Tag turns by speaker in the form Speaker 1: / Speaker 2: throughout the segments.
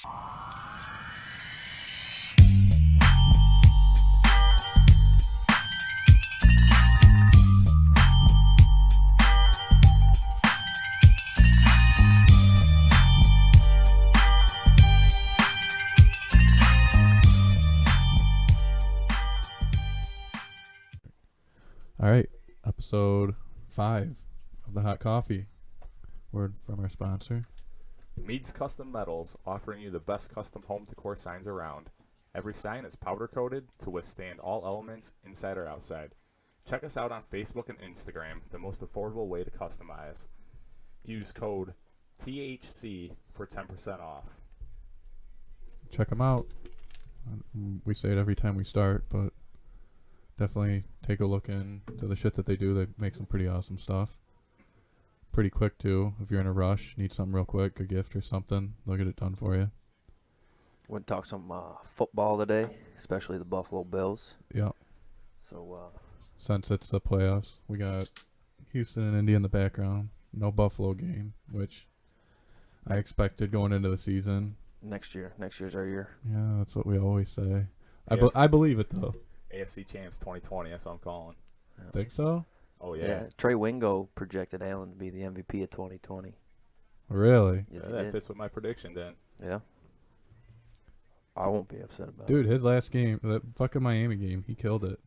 Speaker 1: All right, episode 5 of the Hot Coffee. Word from our sponsor.
Speaker 2: Meads Custom Metals, offering you the best custom home decor signs around. Every sign is powder coated to withstand all elements, inside or outside. Check us out on Facebook and Instagram, the most affordable way to customize. Use code THC for 10% off.
Speaker 1: Check them out. We say it every time we start, but definitely take a look into the shit that they do. They make some pretty awesome stuff. Pretty quick too. If you're in a rush, need something real quick, a gift or something, they'll get it done for you.
Speaker 3: We'll talk some football today, especially the Buffalo Bills.
Speaker 1: Yeah.
Speaker 3: So
Speaker 1: Since it's the playoffs, we got Houston and Indy in the background. No Buffalo game, which I expected going into the season.
Speaker 3: next year's our year.
Speaker 1: Yeah, that's what we always say.
Speaker 2: Yes.
Speaker 1: I believe it though.
Speaker 2: AFC Champs 2020, that's what I'm calling.
Speaker 1: Think so?
Speaker 2: Oh, yeah.
Speaker 3: Trey Wingo projected Allen to be the MVP of 2020.
Speaker 1: Really?
Speaker 3: Yes,
Speaker 2: Yeah,
Speaker 3: he
Speaker 2: that
Speaker 3: did.
Speaker 2: fits with my prediction then.
Speaker 3: Yeah. I won't be upset about it.
Speaker 1: Dude, his last game, that fucking Miami game, he killed it.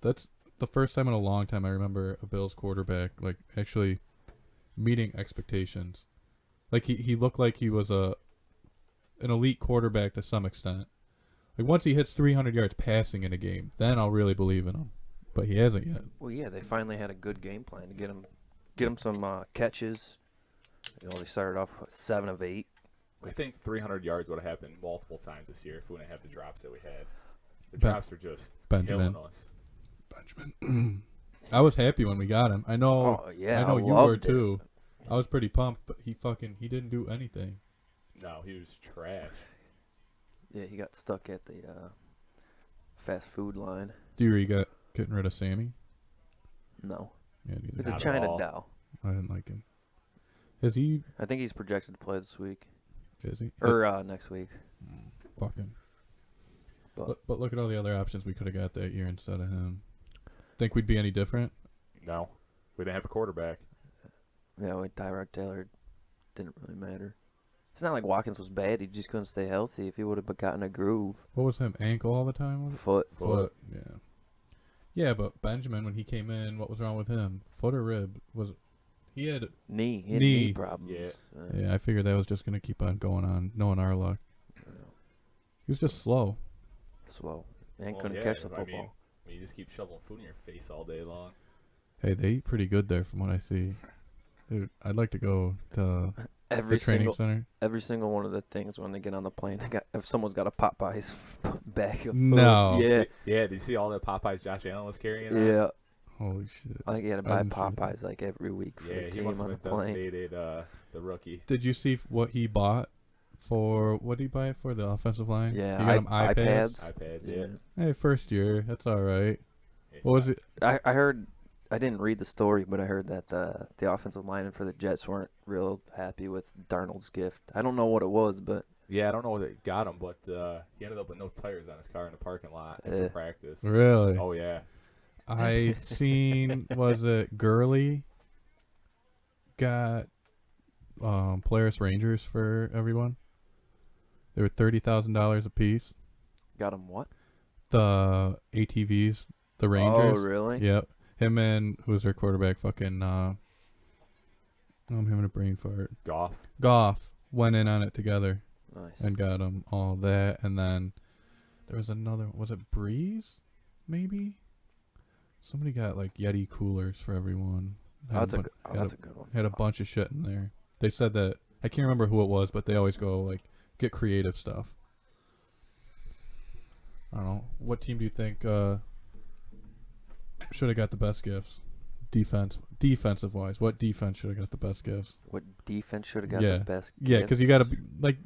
Speaker 1: That's the first time in a long time I remember a Bills quarterback like actually meeting expectations. Like he looked like he was an elite quarterback to some extent. Like once he hits 300 yards passing in a game, then I'll really believe in him. But he hasn't yet.
Speaker 3: Well, yeah, they finally had a good game plan to get him some catches. You know, they started off with 7 of 8.
Speaker 2: I think 300 yards would have happened multiple times this year if we didn't have the drops that we had. The
Speaker 1: Ben-
Speaker 2: drops are just
Speaker 1: Benjamin.
Speaker 2: killing us.
Speaker 1: Benjamin. I was happy when we got him. I know.
Speaker 3: Oh, yeah,
Speaker 1: I know
Speaker 3: I
Speaker 1: you were
Speaker 3: loved it.
Speaker 1: too. I was pretty pumped, but he didn't do anything.
Speaker 2: No, he was trash.
Speaker 3: Yeah, he got stuck at the fast food line.
Speaker 1: Do you regret getting rid of Sammy?
Speaker 3: No.
Speaker 1: Yeah,
Speaker 3: He's
Speaker 1: neither.
Speaker 3: a
Speaker 2: Not at
Speaker 3: China
Speaker 2: all.
Speaker 3: doll.
Speaker 1: I didn't like him. Is he?
Speaker 3: I think he's projected to play this week.
Speaker 1: Is he?
Speaker 3: Or next week.
Speaker 1: Fucking.
Speaker 3: But
Speaker 1: But look at all the other options we could have got that year instead of him. Think we'd be any different?
Speaker 2: No, we didn't have a quarterback.
Speaker 3: yeah, with Tyrod Taylor, didn't really matter. It's not like Watkins was bad. He just couldn't stay healthy. If he would have gotten a groove,
Speaker 1: What was him? Ankle all the time? Was it?
Speaker 3: foot.
Speaker 1: Foot. Yeah. Yeah, but Benjamin, when he came in, what was wrong with him? Foot or rib? He had?
Speaker 3: Knee. He had
Speaker 1: Knee.
Speaker 3: knee problems.
Speaker 2: Yeah.
Speaker 1: Yeah, I figured that was just gonna keep on going on, knowing our luck. He was just slow.
Speaker 3: Slow. And
Speaker 2: Well,
Speaker 3: couldn't
Speaker 2: yeah,
Speaker 3: catch the
Speaker 2: I
Speaker 3: football.
Speaker 2: mean, when you just keep shoveling food in your face all day long.
Speaker 1: Hey, they eat pretty good there, from what I see. Dude, I'd like to go to
Speaker 3: every
Speaker 1: the training
Speaker 3: single
Speaker 1: center.
Speaker 3: every single one of the things when they get on the plane, if someone's got a Popeyes bag of food.
Speaker 1: No.
Speaker 3: Yeah.
Speaker 2: Yeah, did you see all the Popeyes Josh Allen was carrying?
Speaker 3: Yeah.
Speaker 1: Holy shit!
Speaker 3: I think he had to
Speaker 1: I
Speaker 3: buy
Speaker 1: didn't see that.
Speaker 3: Popeyes like every week for
Speaker 2: Yeah,
Speaker 3: the
Speaker 2: he
Speaker 3: team
Speaker 2: must
Speaker 3: on
Speaker 2: have
Speaker 3: the
Speaker 2: been
Speaker 3: plane.
Speaker 2: designated the rookie.
Speaker 1: Did you see what he bought for? What did he buy for the offensive line?
Speaker 3: Yeah,
Speaker 1: he got him
Speaker 3: iPads.
Speaker 2: iPads, yeah.
Speaker 1: Hey, first year, that's all right.
Speaker 2: It's
Speaker 1: What was
Speaker 2: not-
Speaker 1: it?
Speaker 3: I heard, I didn't read the story, but I heard that the offensive linemen for the Jets weren't real happy with Darnold's gift. I don't know what it was, but
Speaker 2: Yeah, I don't know what it got him, but he ended up with no tires on his car in the parking lot after
Speaker 3: Yeah.
Speaker 2: practice.
Speaker 1: Really?
Speaker 2: Oh, yeah.
Speaker 1: I seen, was it Gurley got Polaris Rangers for everyone? They were $30,000 a piece.
Speaker 3: got him what?
Speaker 1: The ATVs, the Rangers.
Speaker 3: Oh, really?
Speaker 1: Yep. Him and who's their quarterback? Fucking I'm having a brain fart. Goff went in on it together
Speaker 3: Nice.
Speaker 1: and got them all that, and then there was another. Was it Breeze? Maybe. Somebody got like Yeti coolers for everyone. Had
Speaker 3: That's
Speaker 1: a
Speaker 3: a
Speaker 1: bun-
Speaker 3: good,
Speaker 1: had
Speaker 3: that's a good one.
Speaker 1: had a bunch of shit in there. They said that I can't remember who it was, but they always go like get creative stuff. I don't know. What team do you think should have got the best gifts? Defensive wise, what defense should have got the best gifts?
Speaker 3: What defense should have got
Speaker 1: Yeah.
Speaker 3: the best?
Speaker 1: Yeah, because you got to be like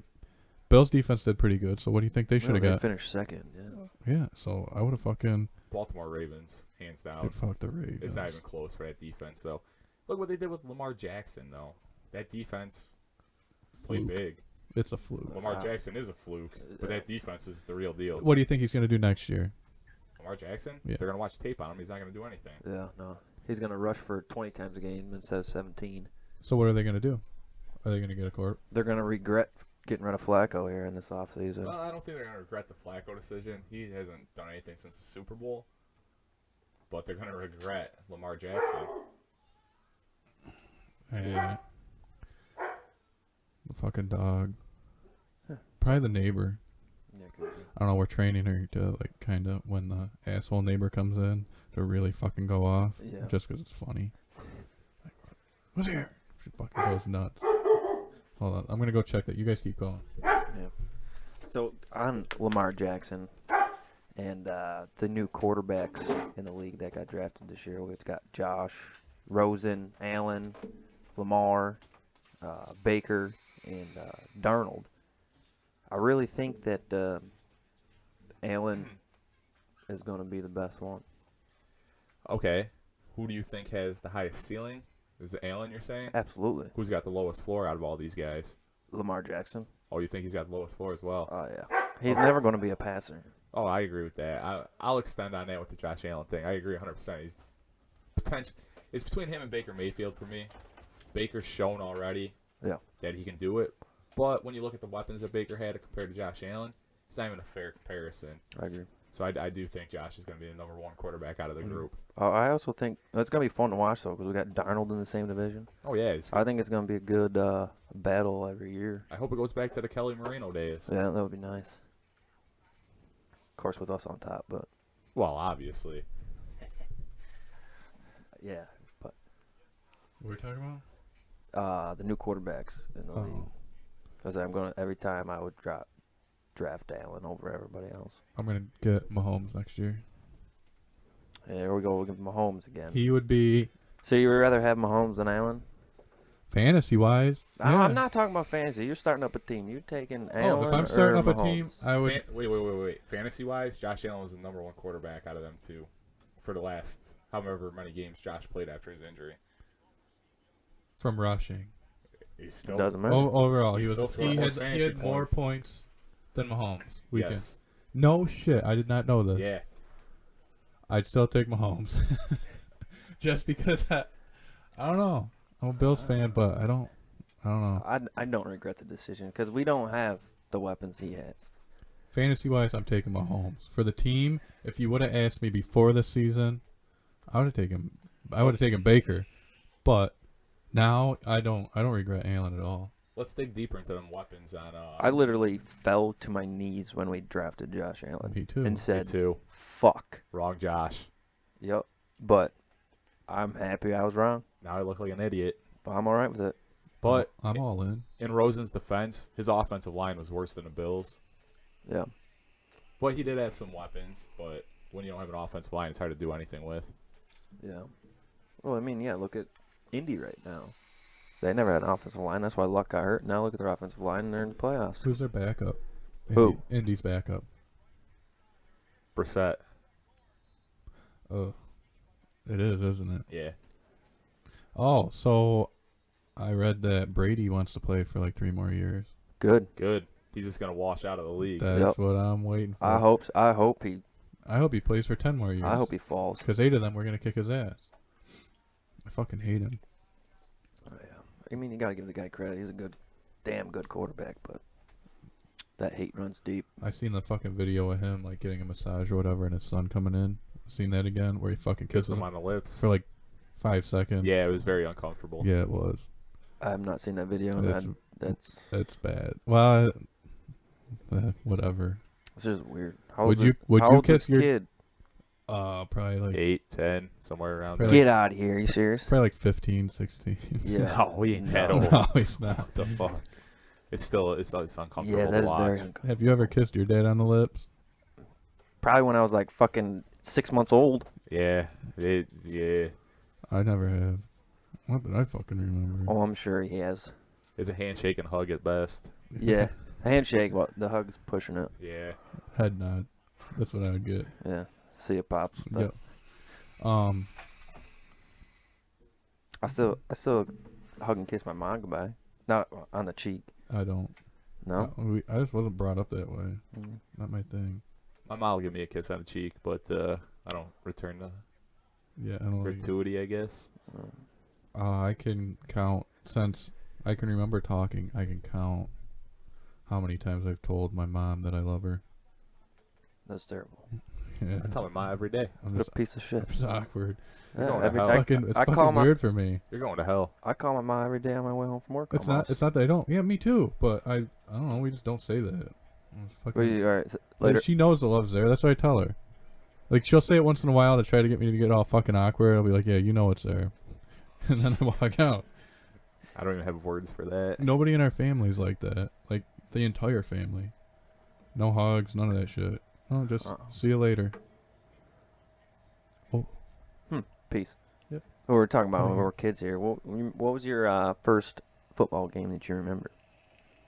Speaker 1: Bill's defense did pretty good. So what do you think they should have
Speaker 3: They
Speaker 1: got?
Speaker 3: finished second. Yeah.
Speaker 1: Yeah, so I would have fucking
Speaker 2: Baltimore Ravens, hands down.
Speaker 1: did fuck the Ravens.
Speaker 2: It's not even close for that defense, though. Look what they did with Lamar Jackson, though. That defense played
Speaker 1: Fluke.
Speaker 2: big.
Speaker 1: It's a fluke.
Speaker 2: Lamar Jackson is a fluke, but that defense is the real deal.
Speaker 1: What do you think he's gonna do next year?
Speaker 2: Lamar Jackson?
Speaker 1: Yeah.
Speaker 2: They're going to watch tape on him. He's not going to do anything.
Speaker 3: Yeah, no. He's going to rush for 20 times a game instead of 17.
Speaker 1: So what are they gonna do? Are they gonna get a court?
Speaker 3: They're going to regret getting rid of Flacco here in this offseason.
Speaker 2: Well, I don't think they're going to regret the Flacco decision. He hasn't done anything since the Super Bowl. But they're going to regret Lamar Jackson.
Speaker 1: Yeah. The fucking dog. Probably the neighbor.
Speaker 3: Yeah, could be.
Speaker 1: I don't know. We're training her to like kind of when the asshole neighbor comes in to really fucking go off.
Speaker 3: Yeah.
Speaker 1: Just 'cause it's funny. Like, what's here? She fucking goes nuts. Hold on. I'm gonna go check that. You guys keep going.
Speaker 3: So on Lamar Jackson and the new quarterbacks in the league that got drafted this year, we've got Josh, Rosen, Allen, Lamar, Baker, and Darnold. I really think that Allen is going to be the best one.
Speaker 2: Okay. Who do you think has the highest ceiling? Is it Allen, you're saying?
Speaker 3: Absolutely.
Speaker 2: Who's got the lowest floor out of all these guys?
Speaker 3: Lamar Jackson.
Speaker 2: Oh, you think he's got the lowest floor as well?
Speaker 3: Oh, yeah. He's never going to be a passer.
Speaker 2: Oh, I agree with that. I'll extend on that with the Josh Allen thing. I agree 100%. He's potential. It's between him and Baker Mayfield for me. Baker's shown already that he can do it. But when you look at the weapons that Baker had compared to Josh Allen, it's not even a fair comparison.
Speaker 3: I agree.
Speaker 2: So I do think Josh is going to be the number one quarterback out of the group.
Speaker 3: I also think it's going to be fun to watch, though, because we got Darnold in the same division.
Speaker 2: Oh, yeah.
Speaker 3: I think it's going to be a good battle every year.
Speaker 2: I hope it goes back to the Kelly Marino days.
Speaker 3: Yeah, that would be nice. Of course, with us on top, but
Speaker 2: Well, obviously.
Speaker 3: yeah. But
Speaker 1: What are we talking about?
Speaker 3: the new quarterbacks in the league. Because every time I would draft Allen over everybody else.
Speaker 1: I'm gonna get Mahomes next year.
Speaker 3: Here we go. We'll give Mahomes again.
Speaker 1: He would be
Speaker 3: So you would rather have Mahomes than Allen?
Speaker 1: fantasy wise.
Speaker 3: I'm not talking about fantasy. You're starting up a team. You're taking Allen
Speaker 1: Oh, if I'm starting
Speaker 3: or
Speaker 1: up a
Speaker 3: Mahomes?
Speaker 1: team, I would.
Speaker 2: Wait. Fantasy-wise, Josh Allen was the number one quarterback out of them, too, for the last however many games Josh played after his injury.
Speaker 1: From rushing.
Speaker 2: He's still
Speaker 3: Doesn't matter.
Speaker 1: Overall,
Speaker 2: He's
Speaker 1: he
Speaker 2: still
Speaker 1: was
Speaker 2: scoring
Speaker 1: he
Speaker 2: more
Speaker 1: has he
Speaker 2: fantasy
Speaker 1: had more
Speaker 2: points.
Speaker 1: points than Mahomes.
Speaker 2: Yes.
Speaker 1: No shit, I did not know this.
Speaker 2: Yeah.
Speaker 1: I'd still take Mahomes. Just because I don't know. I'm a Bills fan, but I don't know.
Speaker 3: I don't regret the decision because we don't have the weapons he has.
Speaker 1: Fantasy wise, I'm taking Mahomes. For the team, if you would have asked me before the season, I would have taken Baker. But now I don't regret Allen at all.
Speaker 2: Let's dig deeper into them weapons on
Speaker 3: I literally fell to my knees when we drafted Josh Allen
Speaker 1: Me too.
Speaker 3: and
Speaker 2: me
Speaker 3: said,
Speaker 2: too.
Speaker 3: "Fuck."
Speaker 2: Wrong Josh.
Speaker 3: Yep. But I'm happy I was wrong.
Speaker 2: Now I look like an idiot.
Speaker 3: But I'm all right with it.
Speaker 2: But
Speaker 1: I'm all in.
Speaker 2: in Rosen's defense, his offensive line was worse than the Bills.
Speaker 3: Yeah.
Speaker 2: But he did have some weapons, but when you don't have an offensive line, it's hard to do anything with.
Speaker 3: Yeah. Well, I mean, yeah, look at Indy right now. They never had an offensive line. That's why Luck got hurt. Now look at their offensive line, and they're in the playoffs.
Speaker 1: Who's their backup?
Speaker 3: Who?
Speaker 1: Indy's backup.
Speaker 2: Brissett.
Speaker 1: Oh, it is, isn't it?
Speaker 2: Yeah.
Speaker 1: Oh, so I read that Brady wants to play for like 3 more years.
Speaker 3: Good.
Speaker 2: Good. He's just going to wash out of the league.
Speaker 1: That's
Speaker 3: Yep.
Speaker 1: what I'm waiting for.
Speaker 3: I hope he
Speaker 1: plays for 10 more years.
Speaker 3: I hope he falls.
Speaker 1: Because 8 of them were going to kick his ass. I fucking hate him.
Speaker 3: Oh, yeah. I mean, you got to give the guy credit. He's a damn good quarterback, but that hate runs deep.
Speaker 1: I seen the fucking video of him like getting a massage or whatever and his son coming in. Seen that again where he fucking
Speaker 2: Kissed
Speaker 1: kisses
Speaker 2: him
Speaker 1: him
Speaker 2: on the lips.
Speaker 1: for like 5 seconds.
Speaker 2: Yeah, it was very uncomfortable.
Speaker 1: Yeah, it was.
Speaker 3: I have not seen that video, and
Speaker 1: That's-
Speaker 3: that's
Speaker 1: Bad. Well, whatever.
Speaker 3: it's just weird.
Speaker 1: Would you
Speaker 3: old's
Speaker 1: kiss
Speaker 3: this
Speaker 1: your
Speaker 3: kid?
Speaker 1: probably like
Speaker 2: 8, 10, somewhere around
Speaker 1: Probably
Speaker 2: there.
Speaker 3: Get out of here! Are you serious?
Speaker 1: probably like 15, 16.
Speaker 3: Yeah.
Speaker 2: No, we ain't that old.
Speaker 1: No, he's not.
Speaker 2: What the fuck? It's uncomfortable
Speaker 3: Yeah,
Speaker 2: to
Speaker 3: that is
Speaker 2: watch.
Speaker 3: very uncomfortable.
Speaker 1: Have you ever kissed your dad on the lips?
Speaker 3: Probably when I was like fucking 6 months old.
Speaker 2: Yeah. Yeah.
Speaker 1: I never have. What did I fucking remember?
Speaker 3: Oh, I'm sure he has.
Speaker 2: It's a handshake and hug at best.
Speaker 3: Yeah. Handshake. What? The hug's pushing it.
Speaker 2: Yeah.
Speaker 1: Head nod. That's what I would get.
Speaker 3: Yeah. See it pops.
Speaker 1: Yep.
Speaker 3: I still hug and kiss my mom goodbye. Not on the cheek.
Speaker 1: I don't.
Speaker 3: No.
Speaker 1: I just wasn't brought up that way.
Speaker 3: Mm.
Speaker 1: Not my thing.
Speaker 2: My mom will give me a kiss on the cheek, but I don't return the
Speaker 1: Yeah, I don't like it.
Speaker 2: gratuity, I guess.
Speaker 1: I can count, since I can remember talking, I can count how many times I've told my mom that I love her.
Speaker 3: That's terrible.
Speaker 1: Yeah.
Speaker 2: I tell my mom every day.
Speaker 1: I'm
Speaker 3: What
Speaker 1: just,
Speaker 3: a piece of shit.
Speaker 1: I'm just awkward.
Speaker 2: You're going to
Speaker 3: every
Speaker 2: hell.
Speaker 3: day.
Speaker 1: It's
Speaker 3: I call
Speaker 1: fucking
Speaker 3: my
Speaker 1: weird for me.
Speaker 2: You're going to hell.
Speaker 3: I call my mom every day on my way home from work.
Speaker 1: It's not that I don't. Yeah, me too. But I don't know. We just don't say that. It's fucking,
Speaker 3: All right,
Speaker 1: like,
Speaker 3: later.
Speaker 1: she knows the love's there. That's what I tell her. Like, she'll say it once in a while to try to get me to get all fucking awkward. I'll be like, yeah, you know it's there. And then I walk out.
Speaker 2: I don't even have words for that.
Speaker 1: Nobody in our family's like that. Like, the entire family. No hugs, none of that shit. Oh, just see you later.
Speaker 3: Peace.
Speaker 1: Yep.
Speaker 3: We were talking about when
Speaker 1: Mhm.
Speaker 3: we were kids here. What was your first football game that you remember?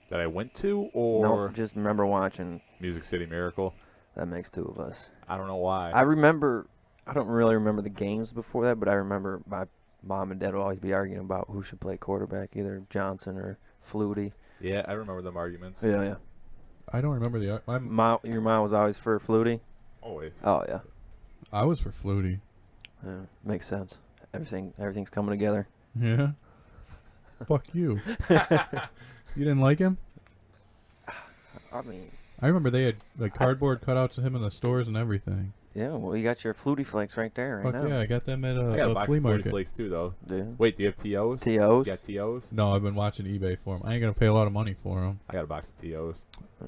Speaker 2: That I went to,
Speaker 3: No,
Speaker 2: or
Speaker 3: just remember watching.
Speaker 2: Music City Miracle.
Speaker 3: That makes two of us.
Speaker 2: I don't know why.
Speaker 3: I remember. I don't really remember the games before that, but I remember my mom and dad would always be arguing about who should play quarterback, either Johnson or Flutie.
Speaker 2: Yeah, I remember them arguments.
Speaker 3: Yeah.
Speaker 1: I don't remember the.
Speaker 3: Your mom was always for Flutie.
Speaker 2: Always.
Speaker 3: Oh yeah.
Speaker 1: I was for Flutie.
Speaker 3: Yeah, makes sense. Everything's coming together.
Speaker 1: Yeah. Fuck you. You didn't like him?
Speaker 3: I mean,
Speaker 1: I remember they had like cardboard cutouts of him in the stores and everything.
Speaker 3: yeah. Well, you got your Flutie Flakes right there, right
Speaker 1: Fuck
Speaker 3: now.
Speaker 1: yeah, I got them at
Speaker 2: I got a
Speaker 1: a
Speaker 2: box
Speaker 1: flea
Speaker 2: of 40
Speaker 1: market.
Speaker 2: flakes too, though.
Speaker 3: Yeah.
Speaker 2: Wait, do you have TOs?
Speaker 3: TOs.
Speaker 2: You got TOs?
Speaker 1: No, I've been watching eBay for them. I ain't gonna pay a lot of money for them.
Speaker 2: I got a box of TOs.
Speaker 3: Yeah.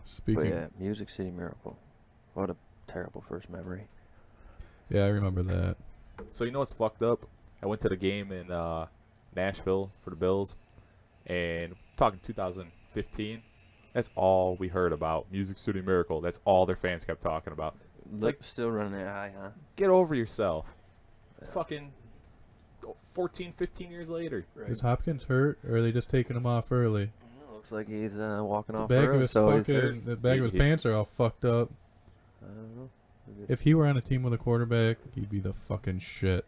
Speaker 1: Speaking,
Speaker 3: But yeah, Music City Miracle. What a terrible first memory.
Speaker 1: yeah, I remember that.
Speaker 2: So you know what's fucked up? I went to the game in Nashville for the Bills, and talking 2015. That's all we heard about. Music City Miracle. That's all their fans kept talking about. It's like,
Speaker 3: Still running that high, huh?
Speaker 2: get over yourself. It's
Speaker 3: Yeah.
Speaker 2: fucking 14, 15 years later.
Speaker 1: Is Hopkins hurt, or are they just taking him off early?
Speaker 3: Looks like he's walking
Speaker 1: The
Speaker 3: off
Speaker 1: bag
Speaker 3: early,
Speaker 1: of his
Speaker 3: so he's hurt.
Speaker 1: fucking, the bag of his
Speaker 2: He-
Speaker 1: pants are all fucked up.
Speaker 3: I don't know.
Speaker 1: If he were on a team with a quarterback, he'd be the fucking shit.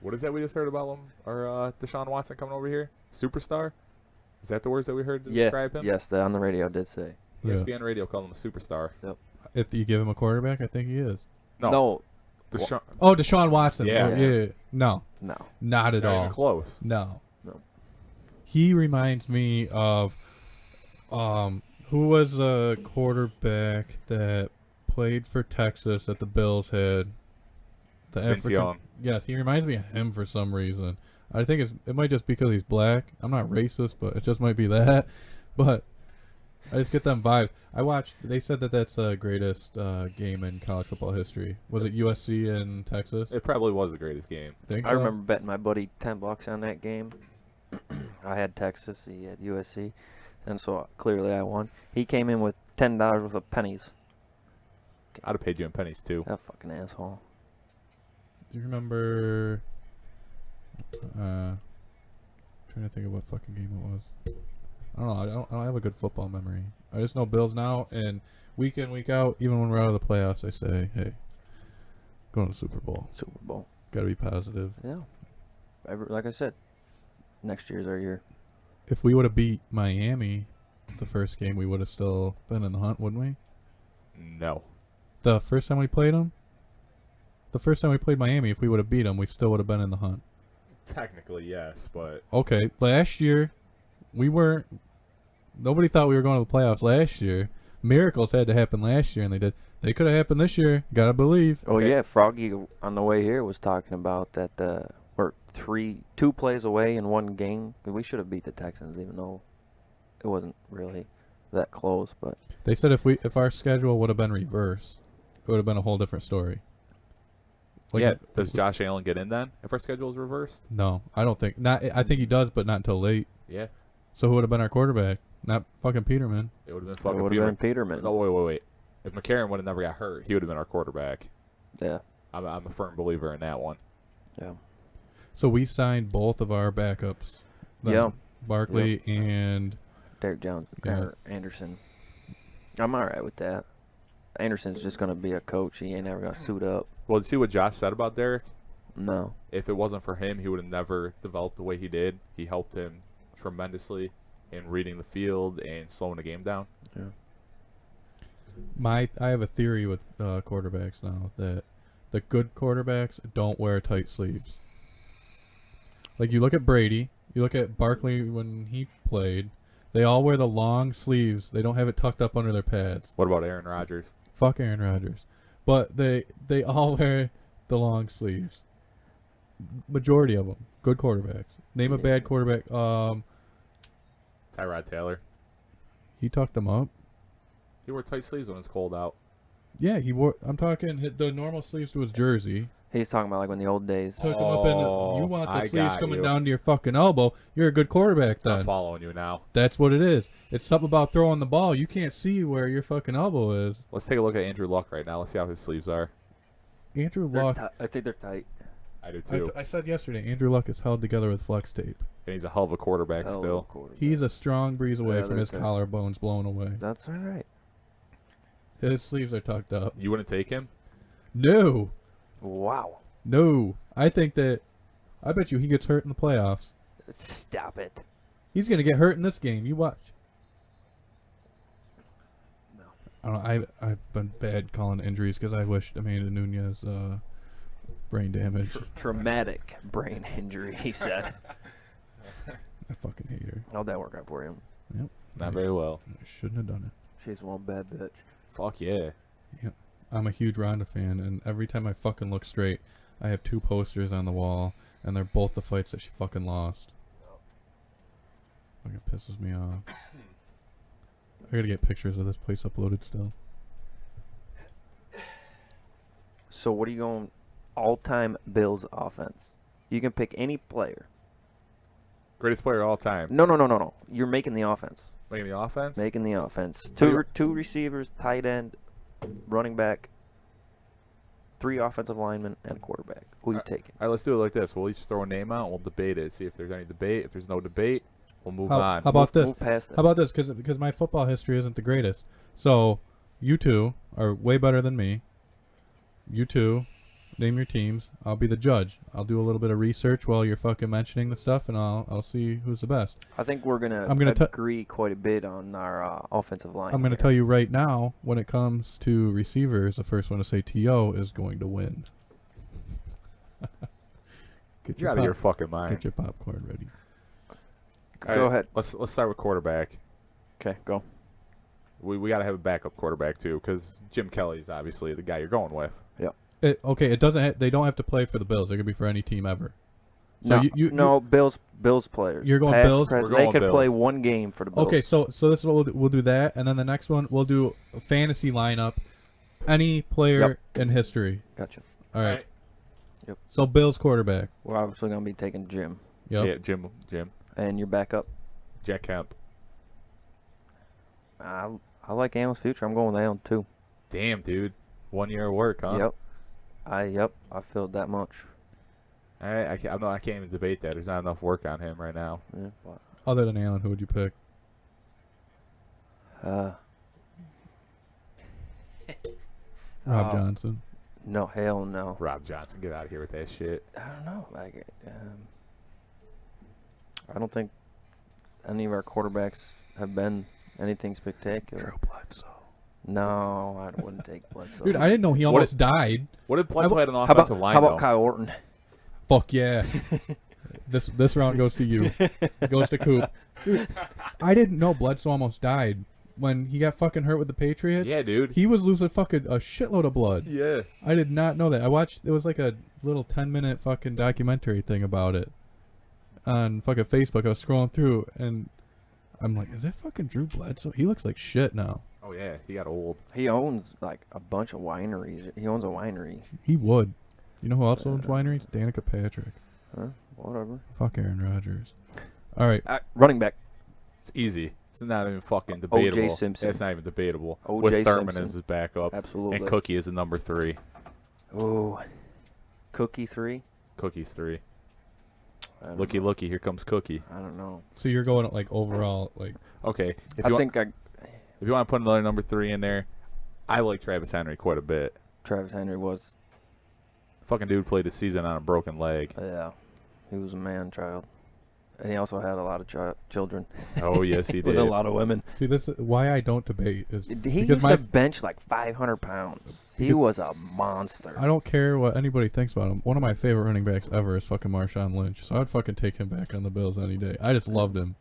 Speaker 2: What is that we just heard about him? Or Deshaun Watson coming over here? Superstar? Is that the words that we heard to describe him?
Speaker 3: Yes, on the radio did say.
Speaker 1: Yeah.
Speaker 2: ESPN radio called him a superstar.
Speaker 1: If you give him a quarterback, I think he is.
Speaker 2: No. Deshaun.
Speaker 1: Oh, Deshaun Watson.
Speaker 2: Yeah.
Speaker 1: Oh, yeah. No,
Speaker 3: No.
Speaker 1: not at
Speaker 2: Not
Speaker 1: all.
Speaker 2: even close.
Speaker 1: No.
Speaker 3: No.
Speaker 1: He reminds me of who was a quarterback that played for Texas that the Bills had? The
Speaker 2: Vince Young.
Speaker 1: Yes, he reminds me of him for some reason. I think it might just be because he's black. I'm not racist, but it just might be that. But I just get them vibes. I watched. They said that that's the greatest game in college football history. Was it USC and Texas?
Speaker 2: It probably was the greatest game.
Speaker 1: Think
Speaker 3: I
Speaker 1: so?
Speaker 3: remember betting my buddy $10 on that game. I had Texas, he had USC, and so clearly I won. He came in with $10 worth of pennies.
Speaker 2: I'd have paid you in pennies too.
Speaker 3: That fucking asshole.
Speaker 1: Do you remember? Trying to think of what fucking game it was. I don't know. I don't have a good football memory. I just know Bills now, and week in, week out, even when we're out of the playoffs, I say, hey, going to the Super Bowl.
Speaker 3: Super Bowl.
Speaker 1: Got to be positive.
Speaker 3: Yeah. Like I said, next year's our year.
Speaker 1: If we would have beat Miami the first game, we would have still been in the hunt, wouldn't we?
Speaker 2: No.
Speaker 1: The first time we played them? The first time we played Miami, if we would have beat them, we still would have been in the hunt.
Speaker 2: Technically, yes, but
Speaker 1: Okay, last year, we weren't. Nobody thought we were going to the playoffs last year. Miracles had to happen last year, and they did. They could have happened this year. Gotta believe.
Speaker 3: Oh
Speaker 2: Okay.
Speaker 3: yeah, Froggy on the way here was talking about that we're 2 plays away in one game. We should have beat the Texans, even though it wasn't really that close. But
Speaker 1: They said if our schedule would have been reversed, it would have been a whole different story.
Speaker 2: yeah, does Josh Allen get in then if our schedule is reversed?
Speaker 1: No, I don't think. Not. I think he does, but not until late.
Speaker 2: Yeah,
Speaker 1: So who would have been our quarterback? Not fucking Peterman.
Speaker 2: it would have been
Speaker 3: it
Speaker 2: fucking
Speaker 3: would
Speaker 2: Peterman.
Speaker 3: have been Peterman.
Speaker 2: No, wait. If McCarron would have never got hurt, he would have been our quarterback.
Speaker 3: Yeah,
Speaker 2: I'm a firm believer in that one.
Speaker 3: yeah.
Speaker 1: So we signed both of our backups.
Speaker 3: Yeah.
Speaker 1: Barkley and
Speaker 3: Derek Jones
Speaker 1: Yeah.
Speaker 3: or Anderson. I'm all right with that. Anderson's just gonna be a coach. He ain't never gonna suit up.
Speaker 2: Well, did you see what Josh said about Derek?
Speaker 3: No.
Speaker 2: If it wasn't for him, he would have never developed the way he did. He helped him tremendously. and reading the field and slowing the game down.
Speaker 1: I have a theory with quarterbacks now that the good quarterbacks don't wear tight sleeves. Like you look at Brady, you look at Barkley when he played, they all wear the long sleeves. They don't have it tucked up under their pads.
Speaker 2: What about Aaron Rodgers?
Speaker 1: Fuck Aaron Rodgers. But they all wear the long sleeves. Majority of them. Good quarterbacks. Name a bad quarterback.
Speaker 2: Tyrod Taylor.
Speaker 1: He tucked them up.
Speaker 2: He wore tight sleeves when it's cold out.
Speaker 1: Yeah, he wore. I'm talking the normal sleeves to his jersey.
Speaker 3: He's talking about like when the old days.
Speaker 1: Took them up in. You want the
Speaker 2: I
Speaker 1: sleeves
Speaker 2: got
Speaker 1: coming
Speaker 2: you.
Speaker 1: down to your fucking elbow. You're a good quarterback
Speaker 2: I'm
Speaker 1: then.
Speaker 2: following you now.
Speaker 1: That's what it is. It's something about throwing the ball. You can't see where your fucking elbow is.
Speaker 2: Let's take a look at Andrew Luck right now. Let's see how his sleeves are.
Speaker 1: Andrew
Speaker 3: They're
Speaker 1: Luck.
Speaker 3: I think they're tight.
Speaker 2: I do too.
Speaker 1: I said yesterday, Andrew Luck is held together with flex tape.
Speaker 2: And he's a hell of a quarterback
Speaker 3: Hell of a
Speaker 2: still.
Speaker 3: quarterback.
Speaker 1: He's a strong breeze away
Speaker 3: Yeah,
Speaker 1: from
Speaker 3: they're
Speaker 1: his
Speaker 3: good.
Speaker 1: collarbones blown away.
Speaker 3: That's all right.
Speaker 1: His sleeves are tucked up.
Speaker 2: You wouldn't take him?
Speaker 1: No.
Speaker 3: Wow.
Speaker 1: No. I think that. I bet you he gets hurt in the playoffs.
Speaker 3: Stop it.
Speaker 1: He's going to get hurt in this game. You watch.
Speaker 3: No.
Speaker 1: I don't know. I've been bad calling injuries because I wished Amanda Nunez brain damage.
Speaker 3: Traumatic brain injury, he said.
Speaker 1: I fucking hate her.
Speaker 3: How'd that work out for him?
Speaker 1: Yep.
Speaker 2: Not very well.
Speaker 1: I shouldn't have done it.
Speaker 3: She's one bad bitch.
Speaker 2: Fuck yeah.
Speaker 1: I'm a huge Ronda fan, and every time I fucking look straight, I have 2 posters on the wall, and they're both the fights that she fucking lost. Fucking pisses me off. I gotta get pictures of this place uploaded still.
Speaker 3: So what are you going all-time Bills offense? You can pick any player.
Speaker 2: Greatest player of all time.
Speaker 3: No. You're making the offense.
Speaker 2: Making the offense?
Speaker 3: Making the offense.
Speaker 2: What do you-
Speaker 3: Two receivers, tight end, running back, 3 offensive linemen, and a quarterback. Who you taking?
Speaker 2: All right, let's do it like this. We'll each throw a name out and we'll debate it. See if there's any debate. If there's no debate, we'll move on.
Speaker 1: How about this?
Speaker 3: Move past it.
Speaker 1: How about this? Because my football history isn't the greatest. So, you two are way better than me. You two, name your teams. I'll be the judge. I'll do a little bit of research while you're fucking mentioning the stuff, and I'll see who's the best.
Speaker 3: I think we're gonna,
Speaker 1: I'm gonna
Speaker 3: agree quite a bit on our offensive line.
Speaker 1: I'm going to
Speaker 3: here.
Speaker 1: tell you right now, when it comes to receivers, the first one to say T.O. is going to win. Get
Speaker 2: You're out of your fucking mind.
Speaker 1: Get your popcorn ready.
Speaker 2: All
Speaker 3: Go
Speaker 2: right,
Speaker 3: ahead.
Speaker 2: Let's start with quarterback.
Speaker 3: Okay, go.
Speaker 2: We got to have a backup quarterback too, because Jim Kelly's obviously the guy you're going with.
Speaker 1: It doesn't. They don't have to play for the Bills. They could be for any team ever. So
Speaker 3: no, Bills players.
Speaker 1: You're going
Speaker 3: Past,
Speaker 1: Bills?
Speaker 3: present,
Speaker 2: We're going
Speaker 3: they could play
Speaker 2: Bills.
Speaker 3: one game for the Bills.
Speaker 1: Okay, so this is what we'll do that, and then the next one we'll do a fantasy lineup, any player in history.
Speaker 3: Gotcha.
Speaker 1: All right.
Speaker 3: Yep.
Speaker 1: So Bills quarterback.
Speaker 3: We're obviously gonna be taking Jim,
Speaker 1: Yep.
Speaker 2: Yeah, Jim.
Speaker 3: and your backup.
Speaker 2: Jack Kemp.
Speaker 3: I like Allen's future. I'm going with Allen too.
Speaker 2: Damn, dude. 1 year of work, huh?
Speaker 3: Yep. I feel that much.
Speaker 2: I can't even debate that. There's not enough work on him right now.
Speaker 3: Yeah, but,
Speaker 1: Other than Allen, who would you pick? Rob Johnson.
Speaker 3: No, hell no.
Speaker 2: Rob Johnson, get out of here with that shit.
Speaker 3: I don't know. I don't think any of our quarterbacks have been anything spectacular.
Speaker 1: Bledsoe.
Speaker 3: No, I wouldn't take Bledsoe.
Speaker 1: Dude, I didn't know he almost died.
Speaker 2: What if Bledsoe had an
Speaker 3: how
Speaker 2: offensive line,
Speaker 3: how about
Speaker 2: though?
Speaker 3: Kyle Orton?
Speaker 1: Fuck yeah. This round goes to you. It goes to Coop. Dude, I didn't know Bledsoe almost died when he got fucking hurt with the Patriots.
Speaker 2: Yeah, dude.
Speaker 1: He was losing fucking a shitload of blood.
Speaker 2: Yeah.
Speaker 1: I did not know that. I watched, it was like a little 10-minute fucking documentary thing about it on fucking Facebook. I was scrolling through and I'm like, is that fucking Drew Bledsoe? He looks like shit now.
Speaker 2: Oh, yeah. He got old.
Speaker 3: He owns like a bunch of wineries. He owns a winery.
Speaker 1: He would. You know who else owns wineries? Danica Patrick.
Speaker 3: Huh? Whatever.
Speaker 1: Fuck Aaron Rodgers. All right.
Speaker 3: Running back.
Speaker 2: It's easy. It's not even fucking debatable.
Speaker 3: Simpson.
Speaker 2: It's not even debatable.
Speaker 3: O.J.
Speaker 2: With Thurman
Speaker 3: Simpson.
Speaker 2: as his backup.
Speaker 3: Absolutely.
Speaker 2: And Cookie is the number 3.
Speaker 3: Oh, Cookie 3.
Speaker 2: Cookie's 3.
Speaker 3: I don't
Speaker 2: Looky,
Speaker 3: know.
Speaker 2: looky. Here comes Cookie.
Speaker 3: I don't know.
Speaker 1: So you're going like overall, like,
Speaker 2: Okay. If
Speaker 3: I
Speaker 2: you,
Speaker 3: think
Speaker 2: if you want to put another number 3 in there, I like Travis Henry quite a bit.
Speaker 3: Travis Henry was.
Speaker 2: Fucking dude played a season on a broken leg.
Speaker 3: Yeah, he was a man child. And he also had a lot of children
Speaker 2: Oh yes, he
Speaker 3: with
Speaker 2: did.
Speaker 3: a lot of women.
Speaker 1: See, this is why I don't debate is
Speaker 3: He
Speaker 1: because
Speaker 3: used
Speaker 1: my
Speaker 3: to bench like 500 pounds. He
Speaker 1: Because-
Speaker 3: was a monster.
Speaker 1: I don't care what anybody thinks about him. One of my favorite running backs ever is fucking Marshawn Lynch. So I'd fucking take him back on the Bills any day. I just loved him.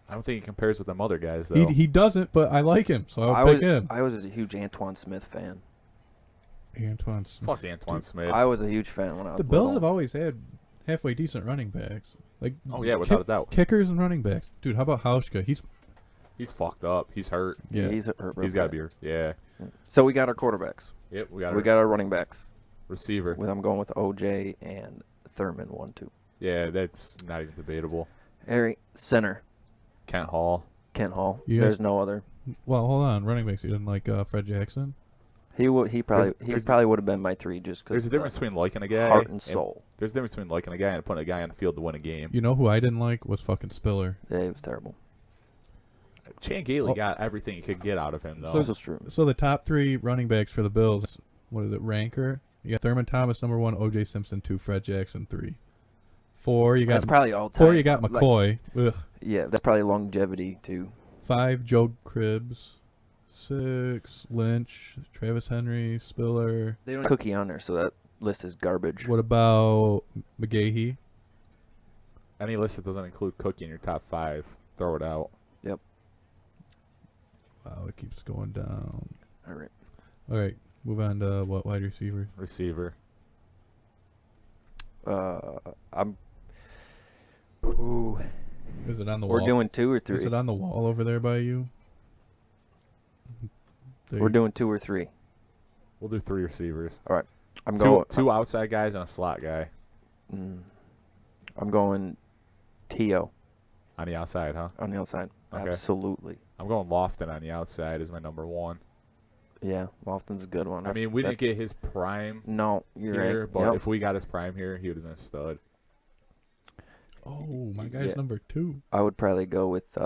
Speaker 2: I don't think he compares with them other guys though.
Speaker 1: He doesn't, but I like him, so I'll pick him.
Speaker 3: I was a huge Antoine Smith fan.
Speaker 1: Antoine Smith.
Speaker 2: Fuck Antoine Smith.
Speaker 3: I was a huge fan when I was
Speaker 1: The Bills have
Speaker 3: little.
Speaker 1: always had halfway decent running backs. Like
Speaker 2: Oh yeah, without a doubt.
Speaker 1: kickers and running backs. Dude, how about Hauschka?
Speaker 2: He's fucked up. He's hurt.
Speaker 1: Yeah.
Speaker 3: He's hurt real
Speaker 2: He's got to
Speaker 3: bad.
Speaker 2: be hurt. Yeah.
Speaker 3: So we got our quarterbacks.
Speaker 2: Yep. We
Speaker 3: We got our running backs.
Speaker 2: receiver.
Speaker 3: I'm going with OJ and Thurman 1-2.
Speaker 2: Yeah, that's not even debatable.
Speaker 3: Harry center
Speaker 2: Kent Hall.
Speaker 3: Kent Hall.
Speaker 1: You guys-
Speaker 3: There's no other.
Speaker 1: Well, hold on. Running backs. You didn't like Fred Jackson?
Speaker 3: He probably
Speaker 2: There's-
Speaker 3: would have been my 3 just because
Speaker 2: There's a difference between liking a guy
Speaker 3: heart and soul.
Speaker 2: There's a difference between liking a guy and putting a guy on the field to win a game.
Speaker 1: You know who I didn't like was fucking Spiller.
Speaker 3: Yeah, he was terrible.
Speaker 2: Chan Gailey
Speaker 1: Oh.
Speaker 2: got everything you could get out of him though.
Speaker 3: This is true.
Speaker 1: So the top 3 running backs for the Bills, what is it, ranker? You got Thurman Thomas, number 1, O.J. Simpson, 2, Fred Jackson, 3. 4, you
Speaker 3: That's
Speaker 1: got
Speaker 3: probably all time.
Speaker 1: 4, you got
Speaker 3: Like,
Speaker 1: McCoy. Ugh.
Speaker 3: yeah, that's probably longevity too.
Speaker 1: 5, Joe Cribbs. 6, Lynch, Travis Henry, Spiller.
Speaker 3: They don't have Cookie on there, so that list is garbage.
Speaker 1: What about McGahee?
Speaker 2: Any list that doesn't include Cookie in your top 5, throw it out.
Speaker 1: Wow, it keeps going down.
Speaker 3: All right.
Speaker 1: All right, move on to what wide receivers?
Speaker 2: Receiver.
Speaker 3: I'm. Ooh.
Speaker 1: Is it on the
Speaker 3: We're
Speaker 1: wall?
Speaker 3: doing 2 or
Speaker 1: Is
Speaker 3: 3.
Speaker 1: it on the wall over there by you? There
Speaker 3: We're
Speaker 1: you-
Speaker 3: doing 2 or 3.
Speaker 2: We'll do 3 receivers.
Speaker 3: I'm
Speaker 2: Two,
Speaker 3: going.
Speaker 2: two outside guys and a slot guy
Speaker 3: I'm going T.O.
Speaker 2: on the outside, huh?
Speaker 3: on the outside.
Speaker 2: Okay.
Speaker 3: Absolutely.
Speaker 2: I'm going Lofton on the outside as my number 1.
Speaker 3: Yeah, Lofton's a good one.
Speaker 2: I mean, we didn't
Speaker 3: That-
Speaker 2: get his prime
Speaker 3: No, you're
Speaker 2: here,
Speaker 3: right.
Speaker 2: but
Speaker 3: Yep.
Speaker 2: if we got his prime here, he would have been a stud.
Speaker 1: Oh, my guy's
Speaker 3: Yeah.
Speaker 1: number 2.
Speaker 3: I would probably go with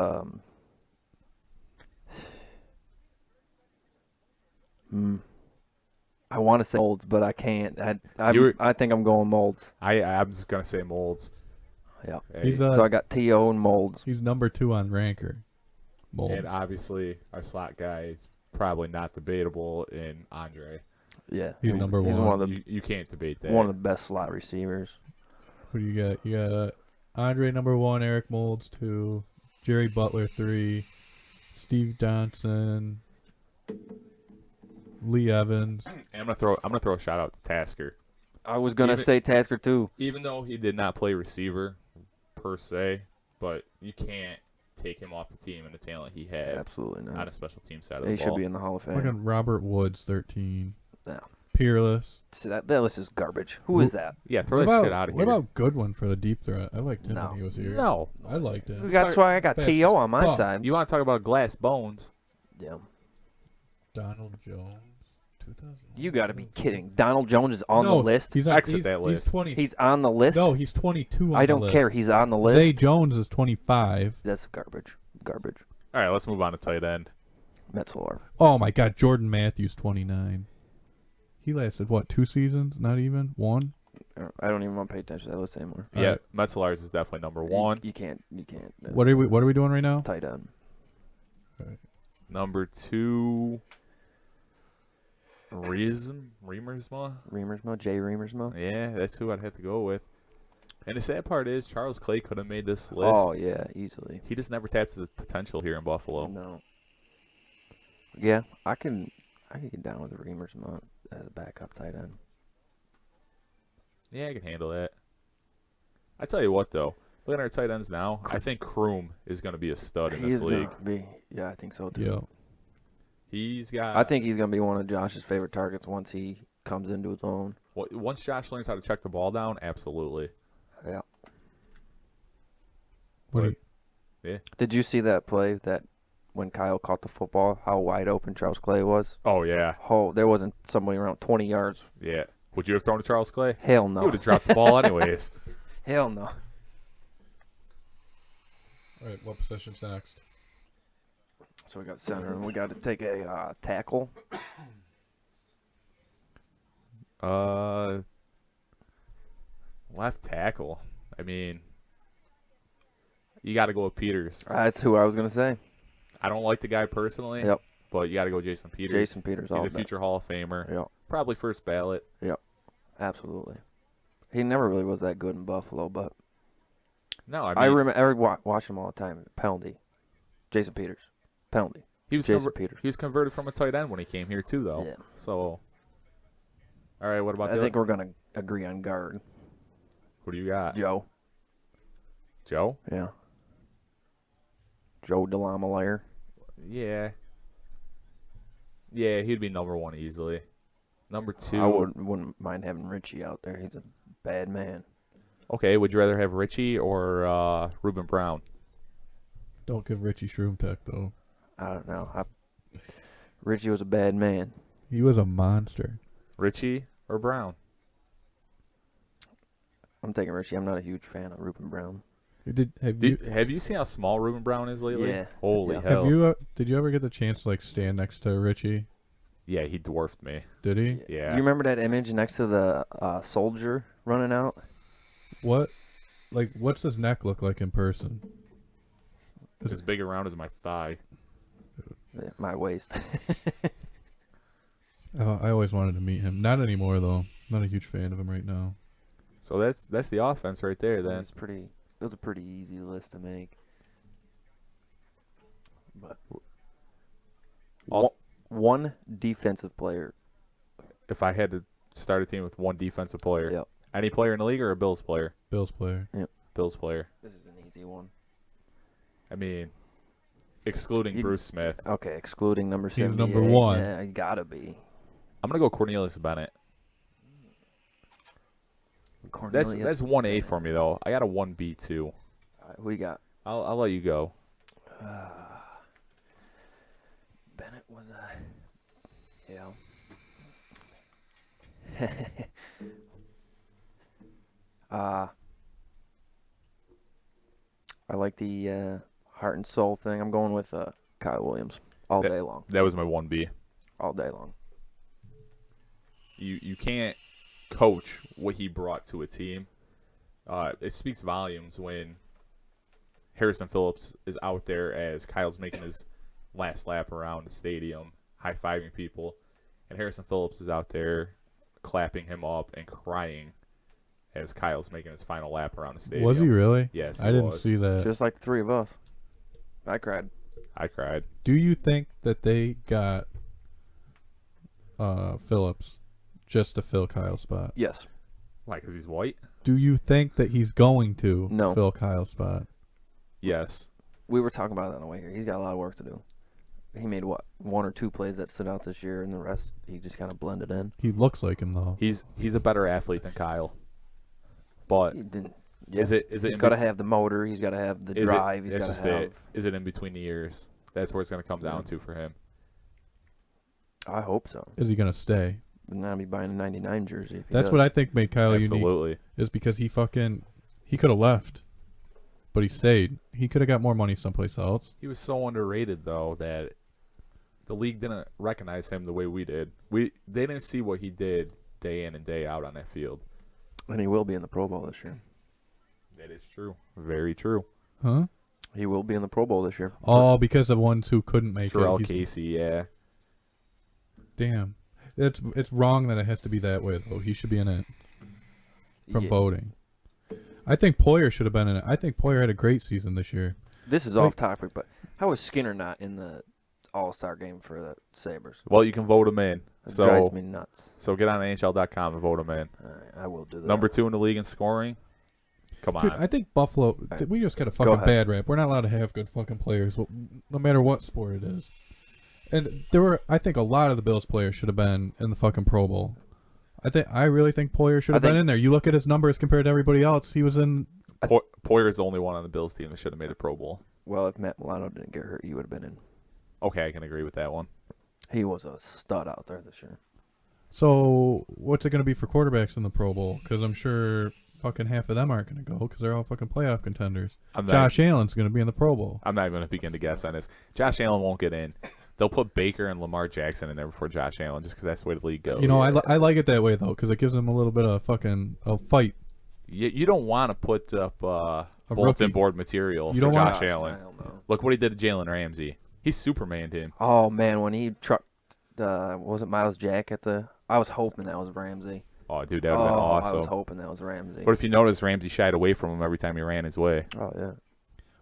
Speaker 3: I want to say Molds, but I can't. I think I'm going Molds.
Speaker 2: I'm just gonna say Molds.
Speaker 3: Yeah.
Speaker 2: Hey,
Speaker 1: He's
Speaker 3: So I got T.O. and Molds.
Speaker 1: he's number 2 on ranker. Mold.
Speaker 2: and obviously our slot guy is probably not debatable in Andre.
Speaker 3: Yeah.
Speaker 1: He's number
Speaker 3: He's
Speaker 1: one.
Speaker 3: one of the
Speaker 2: You can't debate that.
Speaker 3: one of the best slot receivers.
Speaker 1: Who do you got? You got Andre number 1, Eric Molds 2, Jerry Butler 3, Steve Johnson, Lee Evans.
Speaker 2: And I'm gonna throw a shout out to Tasker.
Speaker 3: I was gonna
Speaker 2: Even-
Speaker 3: say Tasker too.
Speaker 2: Even though he did not play receiver per se, but you can't take him off the team and the talent he had
Speaker 3: Absolutely
Speaker 2: on
Speaker 3: not.
Speaker 2: a special team side of the
Speaker 3: He
Speaker 2: ball.
Speaker 3: should be in the Hall of Fame.
Speaker 1: Fucking Robert Woods 13.
Speaker 3: No.
Speaker 1: Peerless.
Speaker 3: See, that list is garbage. Who is that?
Speaker 2: Yeah, throw
Speaker 1: What
Speaker 2: that
Speaker 1: about,
Speaker 2: shit out of
Speaker 1: what
Speaker 2: here.
Speaker 1: about Goodwin for the deep threat? I liked him
Speaker 3: No.
Speaker 1: when he was here.
Speaker 2: No.
Speaker 1: I liked him.
Speaker 3: That's why I got
Speaker 1: Fast
Speaker 3: T.O.
Speaker 1: as
Speaker 3: on my
Speaker 1: fuck.
Speaker 3: side.
Speaker 2: You want to talk about glass bones?
Speaker 3: Yeah.
Speaker 1: Donald Jones. 2000.
Speaker 3: You got to be kidding. Donald Jones is on
Speaker 1: no,
Speaker 3: the list.
Speaker 1: He's on,
Speaker 2: Exit
Speaker 1: he's,
Speaker 2: that list.
Speaker 1: He's 20.
Speaker 3: He's on the list.
Speaker 1: no, he's 22 on
Speaker 3: I
Speaker 1: the
Speaker 3: don't
Speaker 1: list.
Speaker 3: care. He's on the list.
Speaker 1: Zay Jones is 25.
Speaker 3: That's garbage. Garbage.
Speaker 2: All right, let's move on to tight end.
Speaker 3: Metzler.
Speaker 1: Oh my God, Jordan Matthews 29. He lasted what, 2 seasons? Not even 1.
Speaker 3: I don't even want to pay attention to that list anymore.
Speaker 1: All
Speaker 2: Yeah,
Speaker 1: right.
Speaker 2: Metzelaars is definitely number 1.
Speaker 3: You can't. You can't.
Speaker 1: What are we doing right now?
Speaker 3: Tight end.
Speaker 2: Number 2, Remersma.
Speaker 3: Jay Remersma.
Speaker 2: Yeah, that's who I'd have to go with. And the sad part is Charles Clay could have made this list.
Speaker 3: Oh yeah, easily.
Speaker 2: He just never tapped his potential here in Buffalo.
Speaker 3: No. Yeah, I can get down with Remersma as a backup tight end.
Speaker 2: Yeah, I can handle that. I tell you what, though. Looking at our tight ends now, I think Kroom is going to be a stud in this league.
Speaker 3: Yeah, I think so too.
Speaker 1: Yeah.
Speaker 2: He's got.
Speaker 3: I think he's gonna be one of Josh's favorite targets once he comes into his own.
Speaker 2: Once Josh learns how to check the ball down, absolutely.
Speaker 3: Yeah.
Speaker 1: What do you,
Speaker 3: Did you see that play that when Kyle caught the football, how wide open Charles Clay was?
Speaker 2: Oh, yeah.
Speaker 3: Oh, there wasn't somebody around 20 yards.
Speaker 2: Yeah. Would you have thrown to Charles Clay?
Speaker 3: Hell
Speaker 2: You
Speaker 3: no.
Speaker 2: would have dropped the ball anyways.
Speaker 3: Hell no.
Speaker 1: all right, what position's next?
Speaker 3: So we got center, and we got to take a tackle.
Speaker 2: Left tackle. I mean, you got to go with Peters.
Speaker 3: That's who I was gonna say.
Speaker 2: I don't like the guy personally.
Speaker 3: Yep.
Speaker 2: But you got to go Jason Peters.
Speaker 3: Jason Peters.
Speaker 2: He's
Speaker 3: all
Speaker 2: a
Speaker 3: day.
Speaker 2: future Hall of Famer.
Speaker 3: Yep.
Speaker 2: Probably first ballot.
Speaker 3: Absolutely. He never really was that good in Buffalo, but
Speaker 2: No, I
Speaker 3: I
Speaker 2: mean,
Speaker 3: remember watching him all the time. Penalty. Jason Peters. Penalty.
Speaker 2: he was
Speaker 3: Jason Peters.
Speaker 2: he was converted from a tight end when he came here too, though.
Speaker 3: Yeah.
Speaker 2: So, all right, what about
Speaker 3: I
Speaker 2: the
Speaker 3: think
Speaker 2: other?
Speaker 3: we're gonna agree on guard.
Speaker 2: Who do you got?
Speaker 3: Joe.
Speaker 2: Joe?
Speaker 3: Yeah. Joe DeLamielleure.
Speaker 2: Yeah. Yeah, he'd be number 1 easily. Number 2.
Speaker 3: I wouldn't mind having Richie out there. He's a bad man.
Speaker 2: Okay, would you rather have Richie or Reuben Brown?
Speaker 1: Don't give Richie Shroom Tech though.
Speaker 3: I don't know. Richie was a bad man.
Speaker 1: He was a monster.
Speaker 2: Richie or Brown?
Speaker 3: I'm taking Richie. I'm not a huge fan of Reuben Brown.
Speaker 2: Have you seen how small Reuben Brown is lately?
Speaker 3: Yeah.
Speaker 2: Holy
Speaker 3: Yeah.
Speaker 2: hell.
Speaker 1: Did you ever get the chance to like stand next to Richie?
Speaker 2: Yeah, he dwarfed me.
Speaker 1: Did he?
Speaker 2: Yeah.
Speaker 3: You remember that image next to the soldier running out?
Speaker 1: What? Like, what's his neck look like in person?
Speaker 2: As big around as my thigh.
Speaker 3: Yeah, my waist.
Speaker 1: Oh, I always wanted to meet him. Not anymore though. Not a huge fan of him right now.
Speaker 2: So that's the offense right there then.
Speaker 3: It was a pretty easy list to make. But
Speaker 2: All-
Speaker 3: one defensive player.
Speaker 2: If I had to start a team with one defensive player.
Speaker 3: Yep.
Speaker 2: Any player in the league or a Bills player?
Speaker 1: Bills player.
Speaker 2: Bills player.
Speaker 3: This is an easy one.
Speaker 2: I mean, excluding Bruce Smith.
Speaker 3: Okay, excluding number
Speaker 1: He's
Speaker 3: 78.
Speaker 1: number 1.
Speaker 3: Yeah, you gotta be.
Speaker 2: I'm going to go Cornelius Bennett.
Speaker 3: Cornelius.
Speaker 2: That's 1A for me, though. I got a 1B, too.
Speaker 3: All right, who you got?
Speaker 2: I'll let you go.
Speaker 3: Bennett was a. Yeah. I like the heart and soul thing. I'm going with Kyle Williams all day long.
Speaker 2: That was my 1B.
Speaker 3: All day long.
Speaker 2: You can't coach what he brought to a team. It speaks volumes when Harrison Phillips is out there as Kyle's making his last lap around the stadium, high-fiving people, and Harrison Phillips is out there clapping him up and crying as Kyle's making his final lap around the stadium.
Speaker 1: Was he really?
Speaker 2: Yes,
Speaker 1: I didn't see that.
Speaker 3: Just like the three of us. I cried.
Speaker 2: I cried.
Speaker 1: Do you think that they got Phillips just to fill Kyle's spot?
Speaker 3: Yes.
Speaker 2: Why, because he's white?
Speaker 1: Do you think that he's going to
Speaker 3: No.
Speaker 1: fill Kyle's spot?
Speaker 2: Yes.
Speaker 3: We were talking about that on the way here. He's got a lot of work to do. He made, what, 1 or 2 plays that stood out this year, and the rest he just kind of blended in.
Speaker 1: He looks like him though.
Speaker 2: He's a better athlete than Kyle. But
Speaker 3: He didn't.
Speaker 2: is it
Speaker 3: He's
Speaker 2: in
Speaker 3: got to have the motor. He's got to have the
Speaker 2: Is
Speaker 3: drive.
Speaker 2: it,
Speaker 3: He's
Speaker 2: it's
Speaker 3: got
Speaker 2: just
Speaker 3: to have.
Speaker 2: it. Is it in between the years? That's where it's going to come down to for him.
Speaker 3: I hope so.
Speaker 1: Is he gonna stay?
Speaker 3: But now I'd be buying a 99 jersey. If he
Speaker 1: That's
Speaker 3: does.
Speaker 1: what I think made Kyle unique.
Speaker 2: Absolutely.
Speaker 1: Is because he could have left, but he stayed. He could have got more money someplace else.
Speaker 2: He was so underrated, though, that the league didn't recognize him the way we did. They didn't see what he did day in and day out on that field.
Speaker 3: And he will be in the Pro Bowl this year.
Speaker 2: That is true. Very true.
Speaker 1: Huh?
Speaker 3: He will be in the Pro Bowl this year.
Speaker 1: All because of ones who couldn't make
Speaker 2: Terrell
Speaker 1: it.
Speaker 2: Casey, yeah.
Speaker 1: Damn. It's wrong that it has to be that way though. He should be in it from
Speaker 3: Yeah.
Speaker 1: voting. I think Poyer should have been in it. I think Poyer had a great season this year.
Speaker 3: This is
Speaker 1: Like-
Speaker 3: off topic, but how is Skinner not in the All-Star game for the Sabres?
Speaker 2: Well, you can vote him in.
Speaker 3: It drives
Speaker 2: So,
Speaker 3: me nuts.
Speaker 2: so get on NHL.com and vote him in.
Speaker 3: All right, I will do that.
Speaker 2: Number 2 in the league in scoring. Come on.
Speaker 1: Dude, I think Buffalo.
Speaker 3: right.
Speaker 1: We just got a
Speaker 3: Go
Speaker 1: fucking
Speaker 3: ahead.
Speaker 1: bad rap. We're not allowed to have good fucking players, no matter what sport it is. And I think a lot of the Bills players should have been in the fucking Pro Bowl. I really think Poyer should have been
Speaker 3: think-
Speaker 1: in there. You look at his numbers compared to everybody else. He was in.
Speaker 2: Poyer's the only one on the Bills team that should have made a Pro Bowl.
Speaker 3: Well, if Matt Milano didn't get hurt, he would have been in.
Speaker 2: Okay, I can agree with that one.
Speaker 3: He was a stud out there this year.
Speaker 1: So what's it going to be for quarterbacks in the Pro Bowl? Because I'm sure fucking half of them aren't going to go because they're all fucking playoff contenders.
Speaker 2: I'm not,
Speaker 1: Josh Allen's going to be in the Pro Bowl.
Speaker 2: I'm not even going to begin to guess on this. Josh Allen won't get in. They'll put Baker and Lamar Jackson in there before Josh Allen just because that's the way the league goes.
Speaker 1: You know, I like it that way though because it gives them a little bit of fucking a fight.
Speaker 2: You don't want to put up
Speaker 1: a
Speaker 2: bulletin
Speaker 1: rookie.
Speaker 2: board material
Speaker 1: You
Speaker 2: for
Speaker 1: don't want-
Speaker 2: Josh Allen.
Speaker 3: Hell no.
Speaker 2: Look what he did to Jalen Ramsey. He Supermaned him.
Speaker 3: Oh man, when he trucked, was it Miles Jack at the? I was hoping that was Ramsey.
Speaker 2: Oh, dude, that would have been
Speaker 3: I was
Speaker 2: awesome.
Speaker 3: hoping that was Ramsey.
Speaker 2: But if you notice, Ramsey shied away from him every time he ran his way.
Speaker 3: Oh yeah.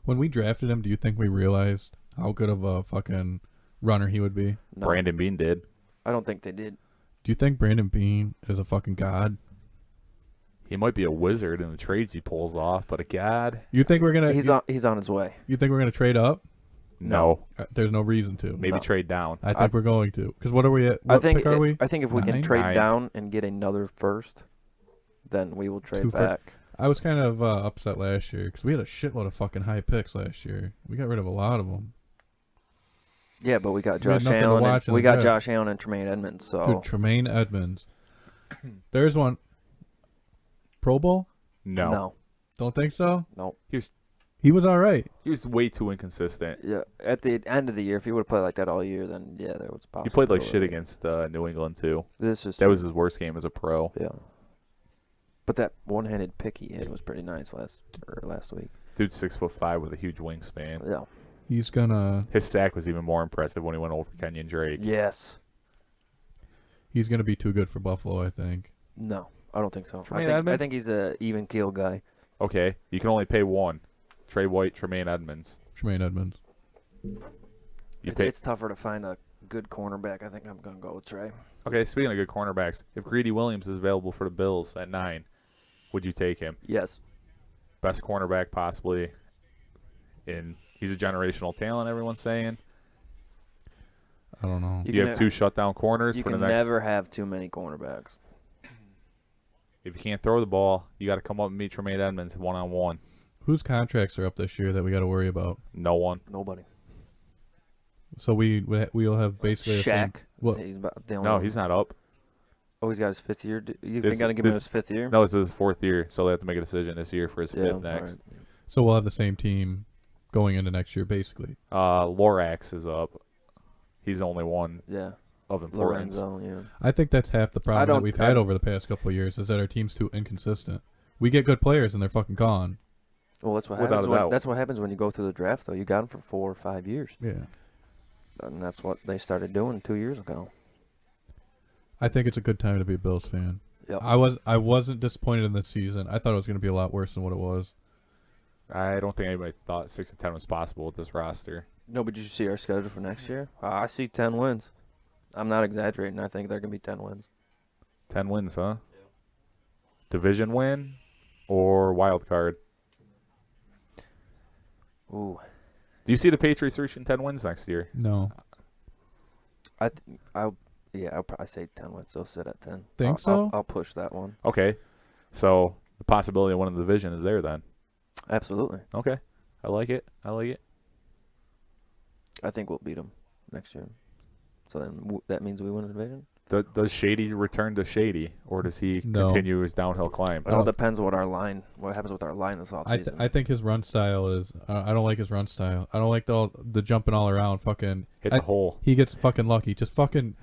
Speaker 1: When we drafted him, do you think we realized how good of a fucking runner he would be?
Speaker 3: No,
Speaker 2: Brandon Bean did.
Speaker 3: I don't think they did.
Speaker 1: Do you think Brandon Bean is a fucking god?
Speaker 2: He might be a wizard in the trades he pulls off, but a god?
Speaker 1: You think we're gonna?
Speaker 3: He's on his way.
Speaker 1: You think we're gonna trade up?
Speaker 2: No.
Speaker 1: There's no reason to.
Speaker 2: Maybe
Speaker 3: No.
Speaker 2: trade down.
Speaker 1: I think we're going to. Because what are we at? What
Speaker 3: I think
Speaker 1: pick are we?
Speaker 3: I think if we can
Speaker 1: Nine?
Speaker 3: trade
Speaker 2: Nine.
Speaker 3: down and get another first, then we will trade
Speaker 1: Two fir-
Speaker 3: back.
Speaker 1: I was kind of upset last year because we had a shitload of fucking high picks last year. We got rid of a lot of them.
Speaker 3: Yeah, but we got
Speaker 1: We had
Speaker 3: Josh
Speaker 1: nothing to
Speaker 3: Allen.
Speaker 1: watch in
Speaker 3: We
Speaker 1: the
Speaker 3: got
Speaker 1: draft.
Speaker 3: Josh Allen and Tremaine Edmonds. So
Speaker 1: Dude, Tremaine Edmonds. There's one. Pro Bowl?
Speaker 3: no.
Speaker 1: Don't think so?
Speaker 3: No.
Speaker 1: He was all right.
Speaker 2: He was way too inconsistent.
Speaker 3: Yeah, at the end of the year, if he would have played like that all year, then yeah, there was possible.
Speaker 2: He played like shit against New England, too.
Speaker 3: This is
Speaker 2: That was his worst game as a pro.
Speaker 3: yeah. But that one-handed pick he hit was pretty nice last week.
Speaker 2: Dude's 6'5" with a huge wingspan.
Speaker 3: Yeah.
Speaker 1: He's gonna
Speaker 2: His sack was even more impressive when he went over Kenyon Drake.
Speaker 3: Yes.
Speaker 1: be too good for Buffalo, I think.
Speaker 3: No, I don't think so.
Speaker 2: Tremaine
Speaker 3: I
Speaker 2: Edmonds?
Speaker 3: think he's a even keel guy.
Speaker 2: Okay, you can only pay one. Trey White, Tremaine Edmonds.
Speaker 1: Tremaine Edmonds.
Speaker 3: It's tougher to find a good cornerback. I think I'm gonna go with Trey.
Speaker 2: Okay, speaking of good cornerbacks, if Greedy Williams is available for the Bills at 9, would you take him?
Speaker 3: Yes.
Speaker 2: Best cornerback possibly. He's a generational talent, everyone's saying.
Speaker 1: I don't know.
Speaker 2: You have two shutdown corners
Speaker 3: You
Speaker 2: for the
Speaker 3: can
Speaker 2: next.
Speaker 3: never have too many cornerbacks.
Speaker 2: If you can't throw the ball, you got to come up and meet Tremaine Edmonds one-on-one.
Speaker 1: Whose contracts are up this year that we got to worry about?
Speaker 2: No one.
Speaker 3: Nobody.
Speaker 1: So we'll have basically the same.
Speaker 3: Shaq.
Speaker 1: What?
Speaker 3: He's about the only
Speaker 2: No,
Speaker 3: one.
Speaker 2: he's not up.
Speaker 3: Oh, he's got his 5th year. You
Speaker 2: This-
Speaker 3: think gotta give him
Speaker 2: this-
Speaker 3: his 5th year?
Speaker 2: No, it's his 4th year, so they have to make a decision this year for his 5th
Speaker 3: all
Speaker 2: next.
Speaker 3: right.
Speaker 1: So we'll have the same team going into next year, basically.
Speaker 2: Lorax is up. He's the only one
Speaker 3: Yeah.
Speaker 2: of importance.
Speaker 3: Lorenzo. Yeah.
Speaker 1: I think that's half the problem that
Speaker 3: don't-
Speaker 1: we've
Speaker 3: I
Speaker 1: had
Speaker 3: don't-
Speaker 1: over the past couple of years is that our team's too inconsistent. We get good players and they're fucking gone.
Speaker 3: Well, that's what
Speaker 2: Without
Speaker 3: happens.
Speaker 2: a doubt.
Speaker 3: That's what happens when you go through the draft, though. You got him for 4 or 5 years,
Speaker 1: Yeah.
Speaker 3: and that's what they started doing 2 years ago.
Speaker 1: I think it's a good time to be a Bills fan.
Speaker 3: Yep.
Speaker 1: I wasn't disappointed in this season. I thought it was going to be a lot worse than what it was.
Speaker 2: I don't think anybody thought 6-10 was possible with this roster.
Speaker 3: No, but did you see our schedule for next year? I see 10 wins. I'm not exaggerating. I think they're gonna be 10 wins.
Speaker 2: 10 wins, huh? Division win or wild card?
Speaker 3: Ooh,
Speaker 2: Do you see the Patriots reaching 10 wins next year?
Speaker 1: No.
Speaker 3: I'll probably say 10 wins. They'll sit at 10.
Speaker 1: Think so?
Speaker 3: I'll push that one.
Speaker 2: Okay. So the possibility of winning the division is there then.
Speaker 3: Absolutely.
Speaker 2: Okay. I like it.
Speaker 3: I think we'll beat them next year. So then that means we win the division.
Speaker 2: Does Shady return to Shady, or does he
Speaker 1: No.
Speaker 2: continue his downhill climb?
Speaker 3: It all depends what happens with our line this
Speaker 1: I
Speaker 3: offseason.
Speaker 1: think his run style is. I don't like his run style. I don't like the jumping all around. Fucking.
Speaker 2: Hit the hole.
Speaker 1: He gets fucking lucky. Just fucking.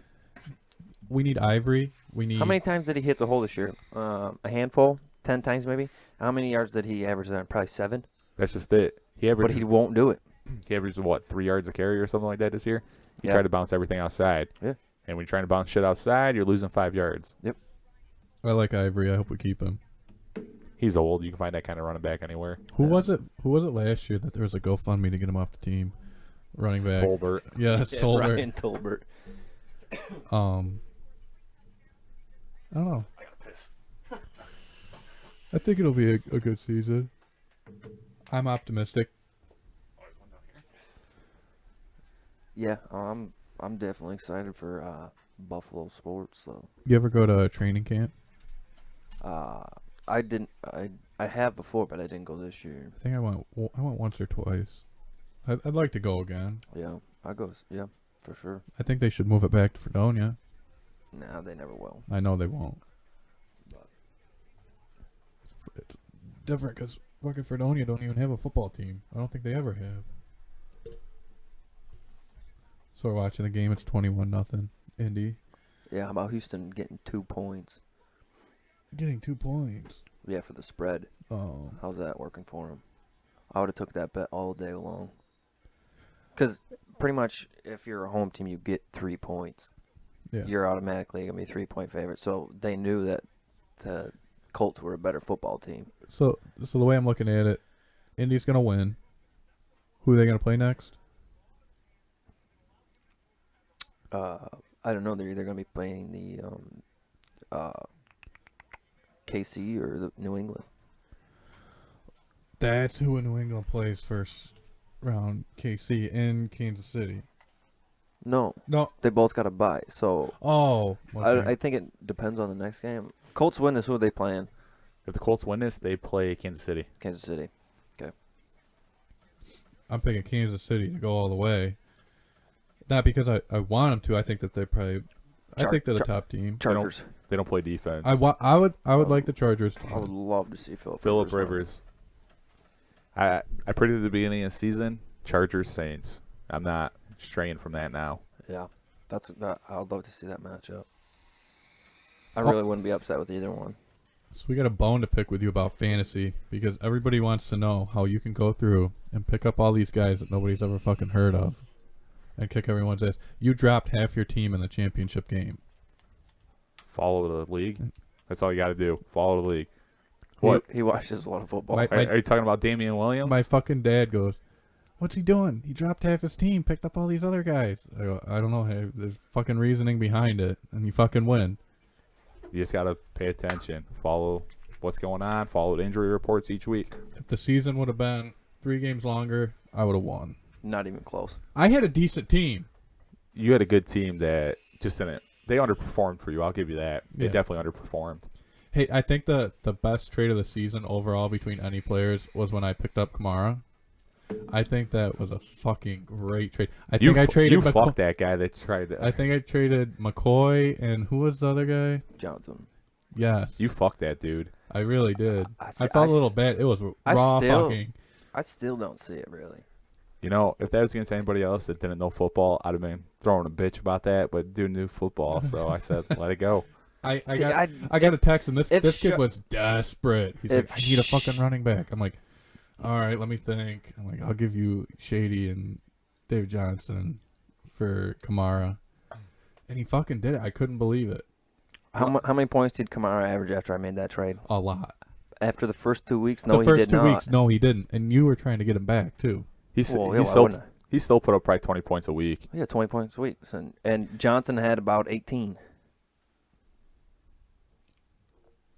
Speaker 1: We need Ivory. We need.
Speaker 3: How many times did he hit the hole this year? A handful? 10 times maybe? How many yards did he average there? Probably 7.
Speaker 2: That's just it. He
Speaker 3: But
Speaker 2: averaged,
Speaker 3: he won't do it.
Speaker 2: what, 3 yards a carry or something like that this year? He
Speaker 3: Yeah.
Speaker 2: tried to bounce everything outside.
Speaker 3: Yeah.
Speaker 2: And when you're trying to bounce shit outside, you're losing 5 yards.
Speaker 1: I like Ivory. I hope we keep him.
Speaker 2: He's old. You can find that kind of running back anywhere.
Speaker 1: Who was it? Who was it last year that there was a GoFundMe to get him off the team? Running back.
Speaker 2: Tolbert.
Speaker 1: Yeah, that's Tolbert.
Speaker 3: Ryan Tolbert.
Speaker 1: I don't know. I think it'll be a good season. I'm optimistic.
Speaker 3: Yeah, I'm definitely excited for Buffalo sports. So
Speaker 1: You ever go to a training camp?
Speaker 3: I didn't. I have before, but I didn't go this year.
Speaker 1: I think I went once or twice. I'd like to go again.
Speaker 3: Yeah, I go. Yeah, for sure.
Speaker 1: I think they should move it back to Fredonia.
Speaker 3: Nah, they never will.
Speaker 1: I know they won't. It's different because fucking Fredonia don't even have a football team. I don't think they ever have. So we're watching the game. It's 21-0. Indy
Speaker 3: Yeah, how about Houston getting 2 points?
Speaker 1: getting 2 points.
Speaker 3: Yeah, for the spread.
Speaker 1: Oh,
Speaker 3: How's that working for them? I would have took that bet all day long. Because pretty much, if you're a home team, you get 3 points.
Speaker 1: Yeah.
Speaker 3: You're automatically going to be 3-point favorite. So they knew that the Colts were a better football team.
Speaker 1: So the way I'm looking at it, Indy's gonna win. Who are they gonna play next?
Speaker 3: I don't know. They're either going to be playing the KC or the New England.
Speaker 1: That's who in New England plays first round. KC in Kansas City.
Speaker 3: No,
Speaker 1: No.
Speaker 3: they both got a bye. So
Speaker 1: Oh. Okay.
Speaker 3: I think it depends on the next game. Colts win this. Who are they playing?
Speaker 2: If the Colts win this, they play Kansas City.
Speaker 3: Kansas City.
Speaker 1: I'm picking Kansas City to go all the way. Not because I want them to. I think that they're probably. I think they're the top team.
Speaker 3: Chargers.
Speaker 2: They don't play defense.
Speaker 1: I would like the Chargers to
Speaker 3: I would
Speaker 1: win.
Speaker 3: love to see
Speaker 2: Phillip Rivers. I predicted at the beginning of the season, Chargers Saints. I'm not straying from that now.
Speaker 3: Yeah, I'd love to see that matchup. I really wouldn't be upset with either one.
Speaker 1: So we got a bone to pick with you about fantasy because everybody wants to know how you can go through and pick up all these guys that nobody's ever fucking heard of and kick everyone's ass. You dropped half your team in the championship game.
Speaker 2: Follow the league. That's all you got to do. Follow the league.
Speaker 3: He-
Speaker 2: What?
Speaker 3: He watches a lot of football.
Speaker 1: My-
Speaker 2: Are you talking about Damian Williams?
Speaker 1: My fucking dad goes, "What's he doing? He dropped half his team, picked up all these other guys." I go, "I don't know. Hey, there's fucking reasoning behind it, and you fucking win."
Speaker 2: You just got to pay attention. Follow what's going on. Follow the injury reports each week.
Speaker 1: If the season would have been 3 games longer, I would have won.
Speaker 3: Not even close.
Speaker 1: I had a decent team.
Speaker 2: You had a good team that just didn't. They underperformed for you. I'll give you that. They
Speaker 1: Yeah.
Speaker 2: definitely underperformed.
Speaker 1: Hey, I think the best trade of the season overall between any players was when I picked up Kamara. I think that was a fucking great trade. I think I traded
Speaker 2: You fucked that guy that tried to.
Speaker 1: I think I traded McCoy and who was the other guy?
Speaker 3: Johnson.
Speaker 1: Yes.
Speaker 2: You fucked that dude.
Speaker 1: I really did.
Speaker 3: I
Speaker 1: I felt a little bad. It was raw fucking.
Speaker 3: I still don't see it really.
Speaker 2: You know, if that was against anybody else that didn't know football, I'd have been throwing a bitch about that. But dude knew football, so I said, let it go.
Speaker 1: I
Speaker 3: See,
Speaker 1: got a text and
Speaker 3: if
Speaker 1: this kid
Speaker 3: Sh-
Speaker 1: was desperate. He's
Speaker 3: if
Speaker 1: like, I need a fucking running back. I'm like, all right, let me think. I'm like, I'll give you Shady and Dave Johnson for Kamara, and he fucking did it. I couldn't believe it.
Speaker 3: How many points did Kamara average after I made that trade?
Speaker 1: A lot.
Speaker 3: After the first 2 weeks, no,
Speaker 1: The first
Speaker 3: he did
Speaker 1: 2
Speaker 3: not.
Speaker 1: weeks, no, he didn't. And you were trying to get him back too.
Speaker 2: He's
Speaker 3: Well, yeah,
Speaker 2: he's
Speaker 3: why
Speaker 2: still
Speaker 3: wouldn't I?
Speaker 2: he still put up probably 20 points a week.
Speaker 3: Yeah, 20 points a week, and Johnson had about 18.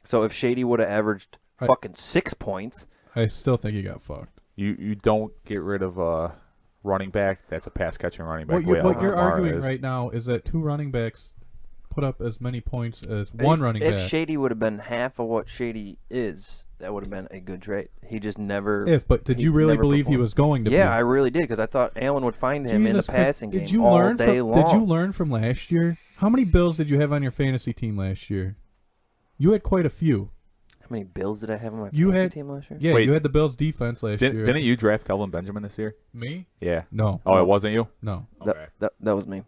Speaker 3: So if Shady would have averaged
Speaker 1: I-
Speaker 3: fucking 6 points,
Speaker 1: I still think he got fucked.
Speaker 2: You don't get rid of a running back that's a pass catching running back.
Speaker 1: What you're
Speaker 2: Kamara
Speaker 1: arguing
Speaker 2: is.
Speaker 1: right now is that 2 running backs put up as many points as one running
Speaker 3: if
Speaker 1: back.
Speaker 3: Shady would have been half of what Shady is, that would have been a good trade. He just never.
Speaker 1: But did
Speaker 3: he
Speaker 1: you really
Speaker 3: never
Speaker 1: believe he
Speaker 3: performed.
Speaker 1: was going to be?
Speaker 3: Yeah, I really did because I thought Allen would find him in the
Speaker 1: Jesus Christ.
Speaker 3: passing game
Speaker 1: Did you
Speaker 3: all
Speaker 1: learn
Speaker 3: day
Speaker 1: from,
Speaker 3: long.
Speaker 1: Did you learn from last year? How many Bills did you have on your fantasy team last year? You had quite a few.
Speaker 3: How many Bills did I have on my
Speaker 1: You
Speaker 3: fantasy
Speaker 1: had-
Speaker 3: team last year?
Speaker 1: Yeah,
Speaker 2: Wait.
Speaker 1: you had the Bills defense last year.
Speaker 2: Didn't you draft Kelvin Benjamin this year?
Speaker 1: Me?
Speaker 2: Yeah.
Speaker 1: No.
Speaker 2: Oh, it wasn't you?
Speaker 1: No.
Speaker 2: Okay.
Speaker 3: That was me.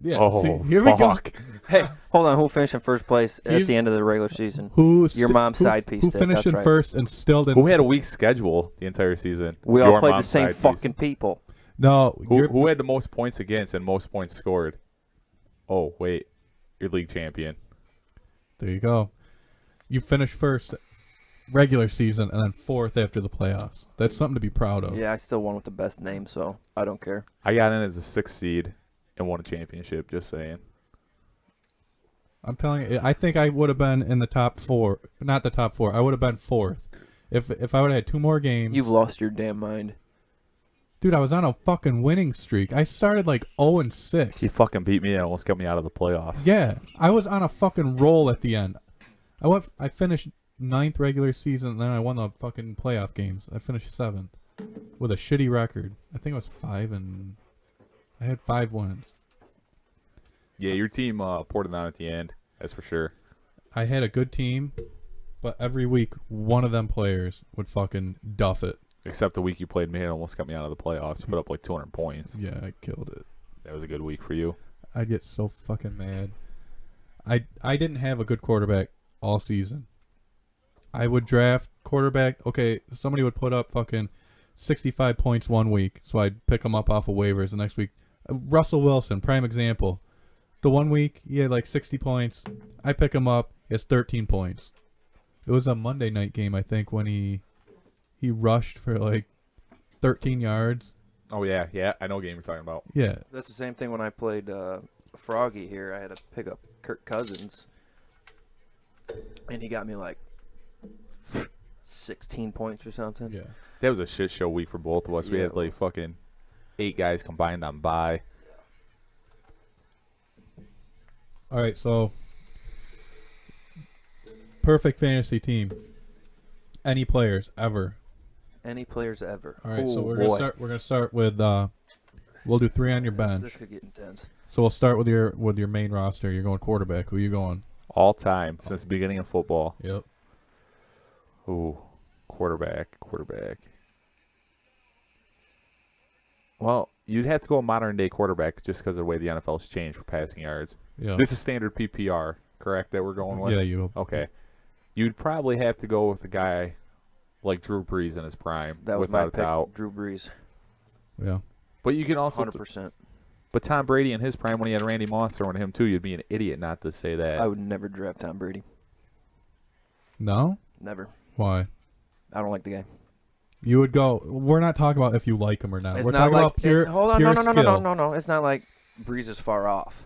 Speaker 1: Yeah.
Speaker 2: Oh,
Speaker 1: see, here we go.
Speaker 2: fuck.
Speaker 3: Hey, hold on. Who finished in first place at
Speaker 1: He's-
Speaker 3: the end of the regular season?
Speaker 1: Your
Speaker 3: mom's side piece
Speaker 1: Who
Speaker 3: did,
Speaker 1: finished
Speaker 3: that's
Speaker 1: in
Speaker 3: right.
Speaker 1: first and still didn't?
Speaker 2: Who had a weak schedule the entire season?
Speaker 3: We all
Speaker 2: Your
Speaker 3: played the
Speaker 2: mom's
Speaker 3: same
Speaker 2: side piece.
Speaker 3: fucking people.
Speaker 1: No.
Speaker 2: Who had the most points against and most points scored? Oh, wait. Your league champion.
Speaker 1: There you go. You finished first regular season and then fourth after the playoffs. That's something to be proud of.
Speaker 3: Yeah, I still won with the best name, so I don't care.
Speaker 2: I got in as a 6th seed and won a championship, just saying.
Speaker 1: I'm telling you, I think I would have been in the top 4. Not the top 4. I would have been fourth. If I would have had 2 more games.
Speaker 3: You've lost your damn mind.
Speaker 1: Dude, I was on a fucking winning streak. I started like 0-6.
Speaker 2: He fucking beat me and almost got me out of the playoffs.
Speaker 1: Yeah, I was on a fucking roll at the end. I finished 9th regular season, and then I won the fucking playoff games. I finished 7th with a shitty record. I think it was 5 and I had 5 wins.
Speaker 2: Yeah, your team poured it on at the end. That's for sure.
Speaker 1: I had a good team, but every week one of them players would fucking duff it.
Speaker 2: Except the week you played me and almost got me out of the playoffs. You put up like 200 points.
Speaker 1: Yeah, I killed it.
Speaker 2: That was a good week for you.
Speaker 1: I'd get so fucking mad. I didn't have a good quarterback all season. I would draft quarterback. Okay, somebody would put up fucking 65 points one week, so I'd pick him up off of waivers the next week. Russell Wilson, prime example. The one week he had like 60 points. I pick him up. He has 13 points. It was a Monday night game, I think, when he rushed for like 13 yards.
Speaker 2: Oh yeah, yeah. I know what game you're talking about.
Speaker 1: Yeah.
Speaker 3: That's the same thing when I played Froggy here. I had to pick up Kirk Cousins, and he got me like 16 points or something.
Speaker 1: Yeah.
Speaker 2: That was a shit show week for both of us. We
Speaker 3: Yeah,
Speaker 2: had
Speaker 3: it
Speaker 2: like fucking 8 guys combined on bye.
Speaker 1: All right, so perfect fantasy team. Any players ever?
Speaker 3: Any players ever.
Speaker 1: All right, so
Speaker 3: Oh,
Speaker 1: we're
Speaker 3: boy.
Speaker 1: gonna start with we'll do 3 on your
Speaker 3: This
Speaker 1: bench.
Speaker 3: could get intense.
Speaker 1: So we'll start with your main roster. You're going quarterback. Who you going?
Speaker 2: All time since the beginning of football.
Speaker 1: Yep.
Speaker 2: Ooh, quarterback. Well, you'd have to go modern day quarterback just because of the way the NFL's changed for passing yards.
Speaker 1: Yeah.
Speaker 2: This is standard PPR, correct? That we're going with.
Speaker 1: Yeah, you.
Speaker 2: Okay. You'd probably have to go with a guy like Drew Brees in his prime,
Speaker 3: That was
Speaker 2: without
Speaker 3: my
Speaker 2: a
Speaker 3: pick,
Speaker 2: doubt.
Speaker 3: Drew Brees,
Speaker 1: Yeah.
Speaker 2: But you can also,
Speaker 3: 100%.
Speaker 2: but Tom Brady in his prime when he had Randy Moss throwing him too, you'd be an idiot not to say that.
Speaker 3: I would never draft Tom Brady.
Speaker 1: No?
Speaker 3: Never.
Speaker 1: Why?
Speaker 3: I don't like the guy.
Speaker 1: You would go. We're not talking about if you like him or not.
Speaker 3: It's
Speaker 1: We're
Speaker 3: not
Speaker 1: talking
Speaker 3: like,
Speaker 1: about pure.
Speaker 3: hold on,
Speaker 1: pure
Speaker 3: no.
Speaker 1: skill.
Speaker 3: It's not like Breeze is far off.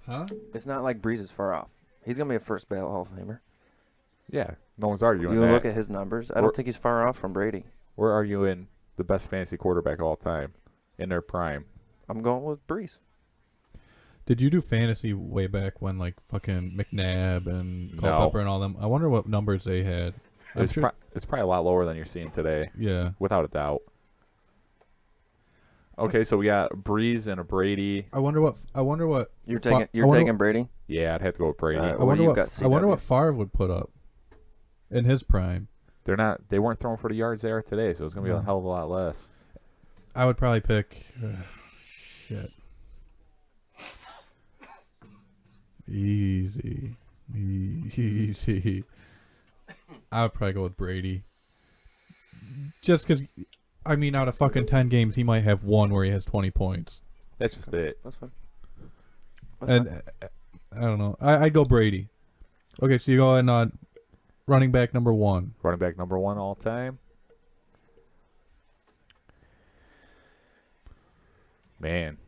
Speaker 1: Huh?
Speaker 3: It's not like Breeze is far off. He's gonna be a first ballot Hall of Famer.
Speaker 2: Yeah, no one's arguing
Speaker 3: You
Speaker 2: that.
Speaker 3: look at his numbers. I don't think he's far off from Brady.
Speaker 2: We're arguing the best fantasy quarterback of all time in their prime.
Speaker 3: I'm going with Breeze.
Speaker 1: Did you do fantasy way back when like fucking McNabb and
Speaker 2: No.
Speaker 1: Culpepper and all them? I wonder what numbers they had. I'm
Speaker 2: It's,
Speaker 1: sure-
Speaker 2: it's probably a lot lower than you're seeing today,
Speaker 1: yeah.
Speaker 2: without a doubt. Okay, so we got Breeze and a Brady.
Speaker 1: I wonder what.
Speaker 3: You're
Speaker 1: Fa-
Speaker 3: taking.
Speaker 1: I
Speaker 3: You're
Speaker 1: wonder
Speaker 3: taking Brady.
Speaker 2: Yeah, I'd have to go with Brady.
Speaker 3: Alright.
Speaker 1: I
Speaker 3: What
Speaker 1: wonder
Speaker 3: do you
Speaker 1: what.
Speaker 3: got,
Speaker 1: I wonder
Speaker 3: CW?
Speaker 1: what Favre would put up in his prime.
Speaker 2: They weren't throwing for the yards they are today, so it's gonna be
Speaker 1: No.
Speaker 2: a hell of a lot less.
Speaker 1: I would probably pick. Shit. Easy. I would probably go with Brady. Just because, I mean, out of fucking 10 games, he might have one where he has 20 points.
Speaker 2: That's just it.
Speaker 3: That's fine.
Speaker 1: And I don't know. I'd go Brady. Okay, so you go in on running back number 1.
Speaker 2: Running back number 1 all time. Man,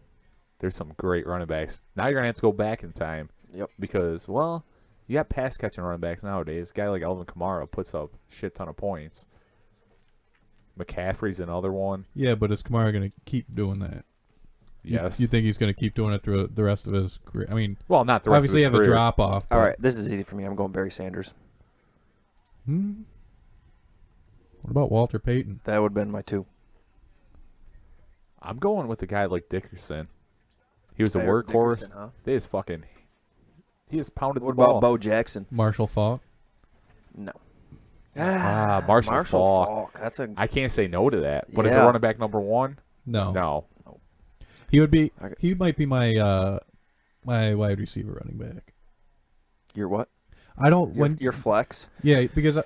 Speaker 2: there's some great running backs. Now you're gonna have to go back in time.
Speaker 3: Yep.
Speaker 2: Because, well, you got pass catching running backs nowadays. A guy like Alvin Kamara puts up a shit ton of points. McCaffrey's another one.
Speaker 1: Yeah, but is Kamara going to keep doing that?
Speaker 2: Yes.
Speaker 1: You think he's going to keep doing it through the rest of his career? I mean,
Speaker 2: well, not the rest
Speaker 1: obviously
Speaker 2: of
Speaker 1: have
Speaker 2: his
Speaker 1: a
Speaker 2: career.
Speaker 1: drop off.
Speaker 3: All right, this is easy for me. I'm going Barry Sanders.
Speaker 1: What about Walter Payton?
Speaker 3: That would have been my 2.
Speaker 2: I'm going with a guy like Dickerson. He was a
Speaker 3: Eric
Speaker 2: workhorse.
Speaker 3: Dickerson, huh?
Speaker 2: They just fucking. He just pounded
Speaker 3: What
Speaker 2: the ball.
Speaker 3: about Bo Jackson?
Speaker 1: Marshall Faulk?
Speaker 3: No.
Speaker 2: Marshall Faulk.
Speaker 3: That's a.
Speaker 2: I can't say no to that. But as a
Speaker 3: Yeah.
Speaker 2: running back number 1,
Speaker 1: No.
Speaker 2: no.
Speaker 1: He would be.
Speaker 3: Okay.
Speaker 1: He might be my my wide receiver running back.
Speaker 3: You're what?
Speaker 1: I don't
Speaker 3: Your flex.
Speaker 1: Yeah, because I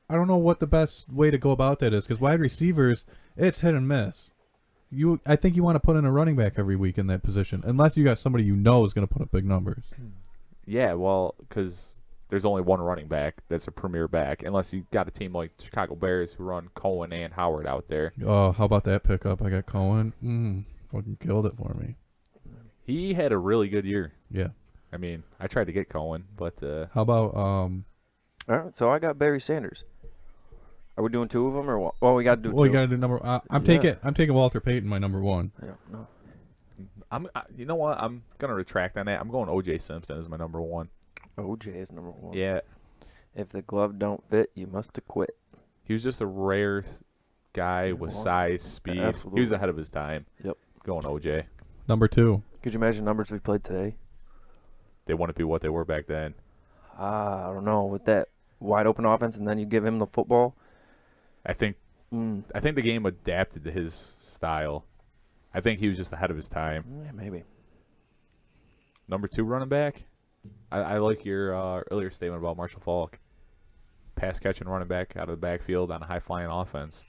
Speaker 1: don't know what the best way to go about that is. Because wide receivers, it's hit and miss. I think you want to put in a running back every week in that position, unless you got somebody you know is going to put up big numbers.
Speaker 2: Yeah, well, because there's only one running back that's a premier back, unless you got a team like Chicago Bears who run Cohen and Howard out there.
Speaker 1: Oh, how about that pickup? I got Cohen. Fucking killed it for me.
Speaker 2: He had a really good year.
Speaker 1: Yeah.
Speaker 2: I mean, I tried to get Cohen, but
Speaker 1: How about
Speaker 3: All right, so I got Barry Sanders. Are we doing 2 of them or what? Well, we got to do 2.
Speaker 1: well, you got to do number. I'm
Speaker 3: Yeah.
Speaker 1: taking Walter Payton, my number 1.
Speaker 3: Yeah, no.
Speaker 2: you know what? I'm gonna retract on that. I'm going O.J. Simpson as my number 1.
Speaker 3: OJ is number 1.
Speaker 2: Yeah,
Speaker 3: If the glove don't fit, you must have quit.
Speaker 2: he was just a rare guy with
Speaker 3: Well,
Speaker 2: size, speed. He was
Speaker 3: absolutely.
Speaker 2: ahead of his time.
Speaker 3: Yep.
Speaker 2: Going O.J.
Speaker 1: Number 2.
Speaker 3: Could you imagine numbers we played today?
Speaker 2: They wouldn't be what they were back then.
Speaker 3: I don't know. With that wide open offense, and then you give him the football.
Speaker 2: I think the game adapted to his style. I think he was just ahead of his time.
Speaker 3: Yeah, maybe.
Speaker 2: Number 2 running back. I like your earlier statement about Marshall Faulk. pass-catching running back out of the backfield on a high-flying offense.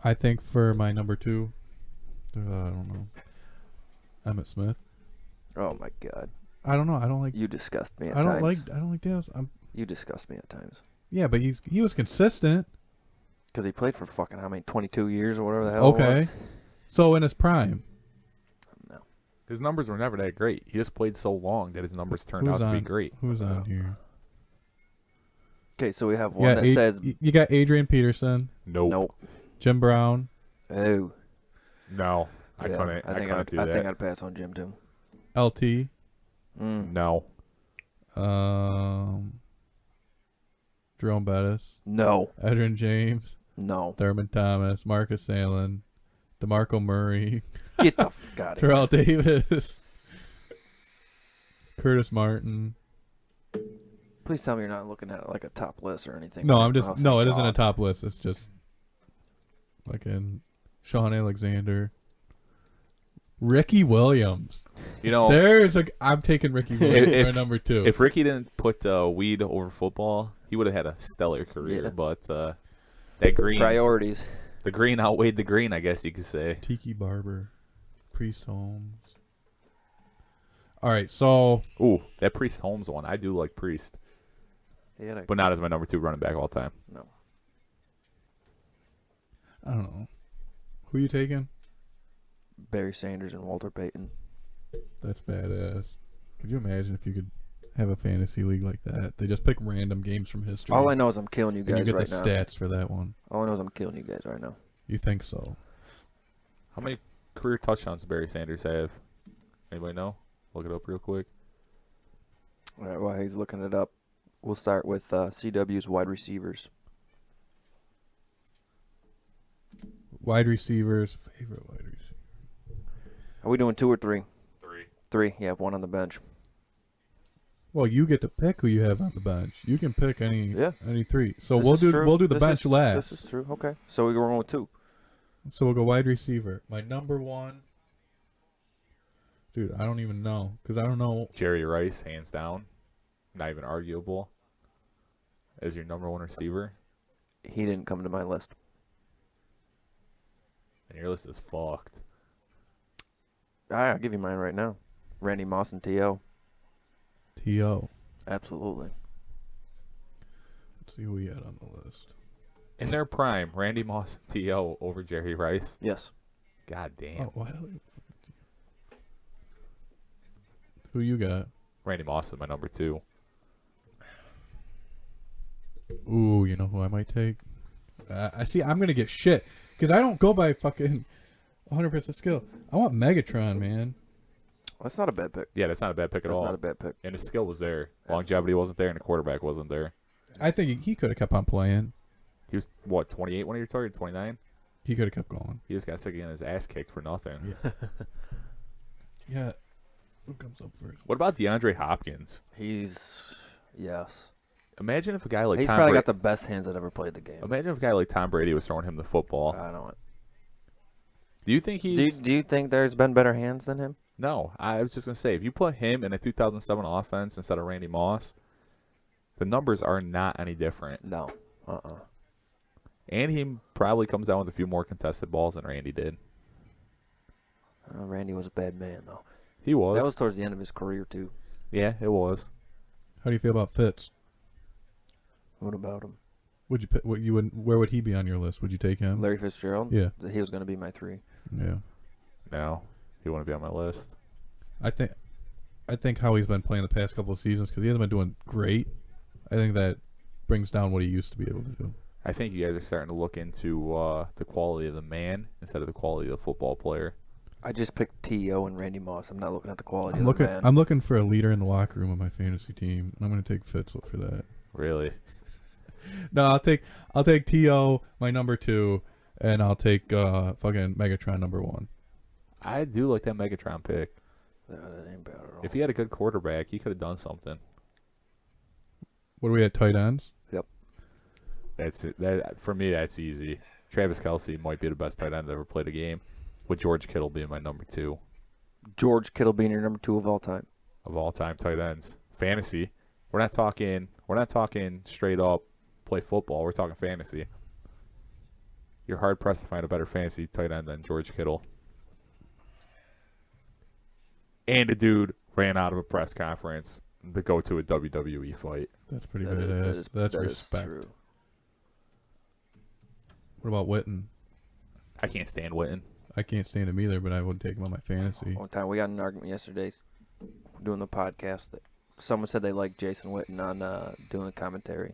Speaker 1: I think for my number 2, I don't know, Emmitt Smith.
Speaker 3: Oh my God,
Speaker 1: I don't know. I don't like.
Speaker 3: you disgust me at
Speaker 1: I don't
Speaker 3: times.
Speaker 1: like Dallas.
Speaker 3: You disgust me at times.
Speaker 1: Yeah, but he was consistent.
Speaker 3: Because he played for fucking how many 22 years or whatever the hell. It
Speaker 1: Okay.
Speaker 3: was.
Speaker 1: So in his prime,
Speaker 3: No.
Speaker 2: His numbers were never that great. He just played so long that his numbers turned
Speaker 1: Who's
Speaker 2: out to be
Speaker 1: on?
Speaker 2: great.
Speaker 1: who's on here?
Speaker 3: Okay, so we have one that says
Speaker 1: you got Adrian Peterson,
Speaker 2: Nope.
Speaker 3: nope.
Speaker 1: Jim Brown,
Speaker 3: Oh.
Speaker 2: No. I
Speaker 3: Yeah,
Speaker 2: couldn't. I couldn't do
Speaker 3: I
Speaker 2: that.
Speaker 3: think I'd pass on Jim too.
Speaker 1: LT,
Speaker 2: No.
Speaker 1: Jerome Bettis,
Speaker 3: No.
Speaker 1: Edrin James,
Speaker 3: No.
Speaker 1: Thurman Thomas, Marcus Allen, DeMarco Murray,
Speaker 3: Get the fuck out of here.
Speaker 1: Terrell Davis, Curtis Martin.
Speaker 3: Please tell me you're not looking at it like a top list or anything.
Speaker 1: No,
Speaker 3: right?
Speaker 1: I'm just
Speaker 3: Oh,
Speaker 1: no.
Speaker 3: thank
Speaker 1: It isn't a
Speaker 3: God.
Speaker 1: top list. It's just fucking Sean Alexander, Ricky Williams.
Speaker 2: You know,
Speaker 1: I'm taking Ricky Williams for number 2.
Speaker 2: if Ricky didn't put weed over football, he would have had a stellar career.
Speaker 3: Yeah.
Speaker 2: But that green,
Speaker 3: Priorities.
Speaker 2: the green outweighed the green, I guess you could say.
Speaker 1: Tiki Barber, Priest Holmes. All right, so
Speaker 2: Ooh, that Priest Holmes one. I do like Priest,
Speaker 3: He had a,
Speaker 2: but not as my number 2 running back all time.
Speaker 3: no.
Speaker 1: I don't know. Who you taking?
Speaker 3: Barry Sanders and Walter Payton.
Speaker 1: That's badass. Could you imagine if you could have a fantasy league like that? They just pick random games from history.
Speaker 3: All I know is I'm killing you
Speaker 1: and you
Speaker 3: guys
Speaker 1: get
Speaker 3: right
Speaker 1: the
Speaker 3: now.
Speaker 1: stats for that one.
Speaker 3: All I know is I'm killing you guys right now.
Speaker 1: You think so?
Speaker 2: How many career touchdowns does Barry Sanders have? Anybody know? Look it up real quick.
Speaker 3: All right, while he's looking it up, we'll start with CW's wide receivers.
Speaker 1: Wide receivers, favorite wide receiver.
Speaker 3: Are we doing 2 or 3?
Speaker 2: 3.
Speaker 3: 3. Yeah, 1 on the bench.
Speaker 1: Well, you get to pick who you have on the bench. You can pick any 3. So
Speaker 3: This
Speaker 1: we'll
Speaker 3: is
Speaker 1: do
Speaker 3: true.
Speaker 1: we'll do the
Speaker 3: This
Speaker 1: bench
Speaker 3: is-
Speaker 1: last.
Speaker 3: This is true. Okay. So we're going with 2.
Speaker 1: So we'll go wide receiver. My number 1. Dude, I don't even know because I don't know.
Speaker 2: Jerry Rice, hands down, not even arguable, as your number 1 receiver.
Speaker 3: He didn't come to my list.
Speaker 2: And your list is fucked.
Speaker 3: I'll give you mine right now. Randy Moss and T.O.
Speaker 1: T.O.
Speaker 3: Absolutely.
Speaker 1: Let's see who we had on the list.
Speaker 2: In their prime, Randy Moss and T.O. over Jerry Rice.
Speaker 3: Yes.
Speaker 2: God damn.
Speaker 1: Oh, why don't you? Who you got?
Speaker 2: Randy Moss is my number 2.
Speaker 1: Ooh, you know who I might take? I see. I'm gonna get shit because I don't go by fucking 100% skill. I want Megatron, man.
Speaker 3: That's not a bad pick.
Speaker 2: Yeah, that's not a bad pick at
Speaker 3: That's
Speaker 2: all.
Speaker 3: not a bad pick.
Speaker 2: And his skill was there. Longevity wasn't there, and the quarterback wasn't there.
Speaker 1: I think he could have kept on playing.
Speaker 2: He was, what, 28 when he retired? 29?
Speaker 1: He could have kept going.
Speaker 2: He just got sick of getting his ass kicked for nothing.
Speaker 1: Yeah. Yeah. Who comes up first?
Speaker 2: What about DeAndre Hopkins?
Speaker 3: Yes.
Speaker 2: Imagine if a guy like
Speaker 3: He's
Speaker 2: Tom
Speaker 3: probably
Speaker 2: Brady.
Speaker 3: got the best hands that ever played the game.
Speaker 2: Imagine if a guy like Tom Brady was throwing him the football.
Speaker 3: I don't.
Speaker 2: Do you think he's?
Speaker 3: Do you think there's been better hands than him?
Speaker 2: No, I was just gonna say if you put him in a 2007 offense instead of Randy Moss, the numbers are not any different.
Speaker 3: No.
Speaker 2: And he probably comes down with a few more contested balls than Randy did.
Speaker 3: Randy was a bad man, though.
Speaker 2: He was.
Speaker 3: That was towards the end of his career, too.
Speaker 2: Yeah, it was.
Speaker 1: How do you feel about Fitz?
Speaker 3: What about him?
Speaker 1: Would you pick? What you would? Where would he be on your list? Would you take him?
Speaker 3: Larry Fitzgerald?
Speaker 1: Yeah.
Speaker 3: He was going to be my 3.
Speaker 1: Yeah.
Speaker 2: No, he wouldn't be on my list.
Speaker 1: I think how he's been playing the past couple of seasons because he hasn't been doing great. I think that brings down what he used to be able to do.
Speaker 2: I think you guys are starting to look into the quality of the man instead of the quality of the football player.
Speaker 3: I just picked T.O. and Randy Moss. I'm not looking at the quality
Speaker 1: I'm
Speaker 3: of
Speaker 1: looking.
Speaker 3: the man.
Speaker 1: I'm looking for a leader in the locker room of my fantasy team. I'm going to take Fitz for that.
Speaker 2: Really?
Speaker 1: No, I'll take T.O. my number 2, and I'll take fucking Megatron number 1.
Speaker 2: I do like that Megatron pick.
Speaker 3: That ain't bad at all.
Speaker 2: If he had a good quarterback, he could have done something.
Speaker 1: What are we at tight ends?
Speaker 2: That's it. That for me, that's easy. Travis Kelce might be the best tight end that ever played a game, with George Kittle being my number 2
Speaker 3: George Kittle being your number 2 of all time.
Speaker 2: of all time tight ends. Fantasy. We're not talking We're not talking straight up play football. We're talking fantasy. You're hard pressed to find a better fantasy tight end than George Kittle. And a dude ran out of a press conference to go to a WWE fight.
Speaker 1: That's pretty
Speaker 3: That
Speaker 1: badass.
Speaker 3: is-
Speaker 1: That's
Speaker 3: that is
Speaker 1: respect.
Speaker 3: true.
Speaker 1: What about Witten?
Speaker 2: I can't stand Witten.
Speaker 1: I can't stand him either, but I would take him on my fantasy.
Speaker 3: One time we got in an argument yesterday doing the podcast that someone said they liked Jason Witten on doing the commentary.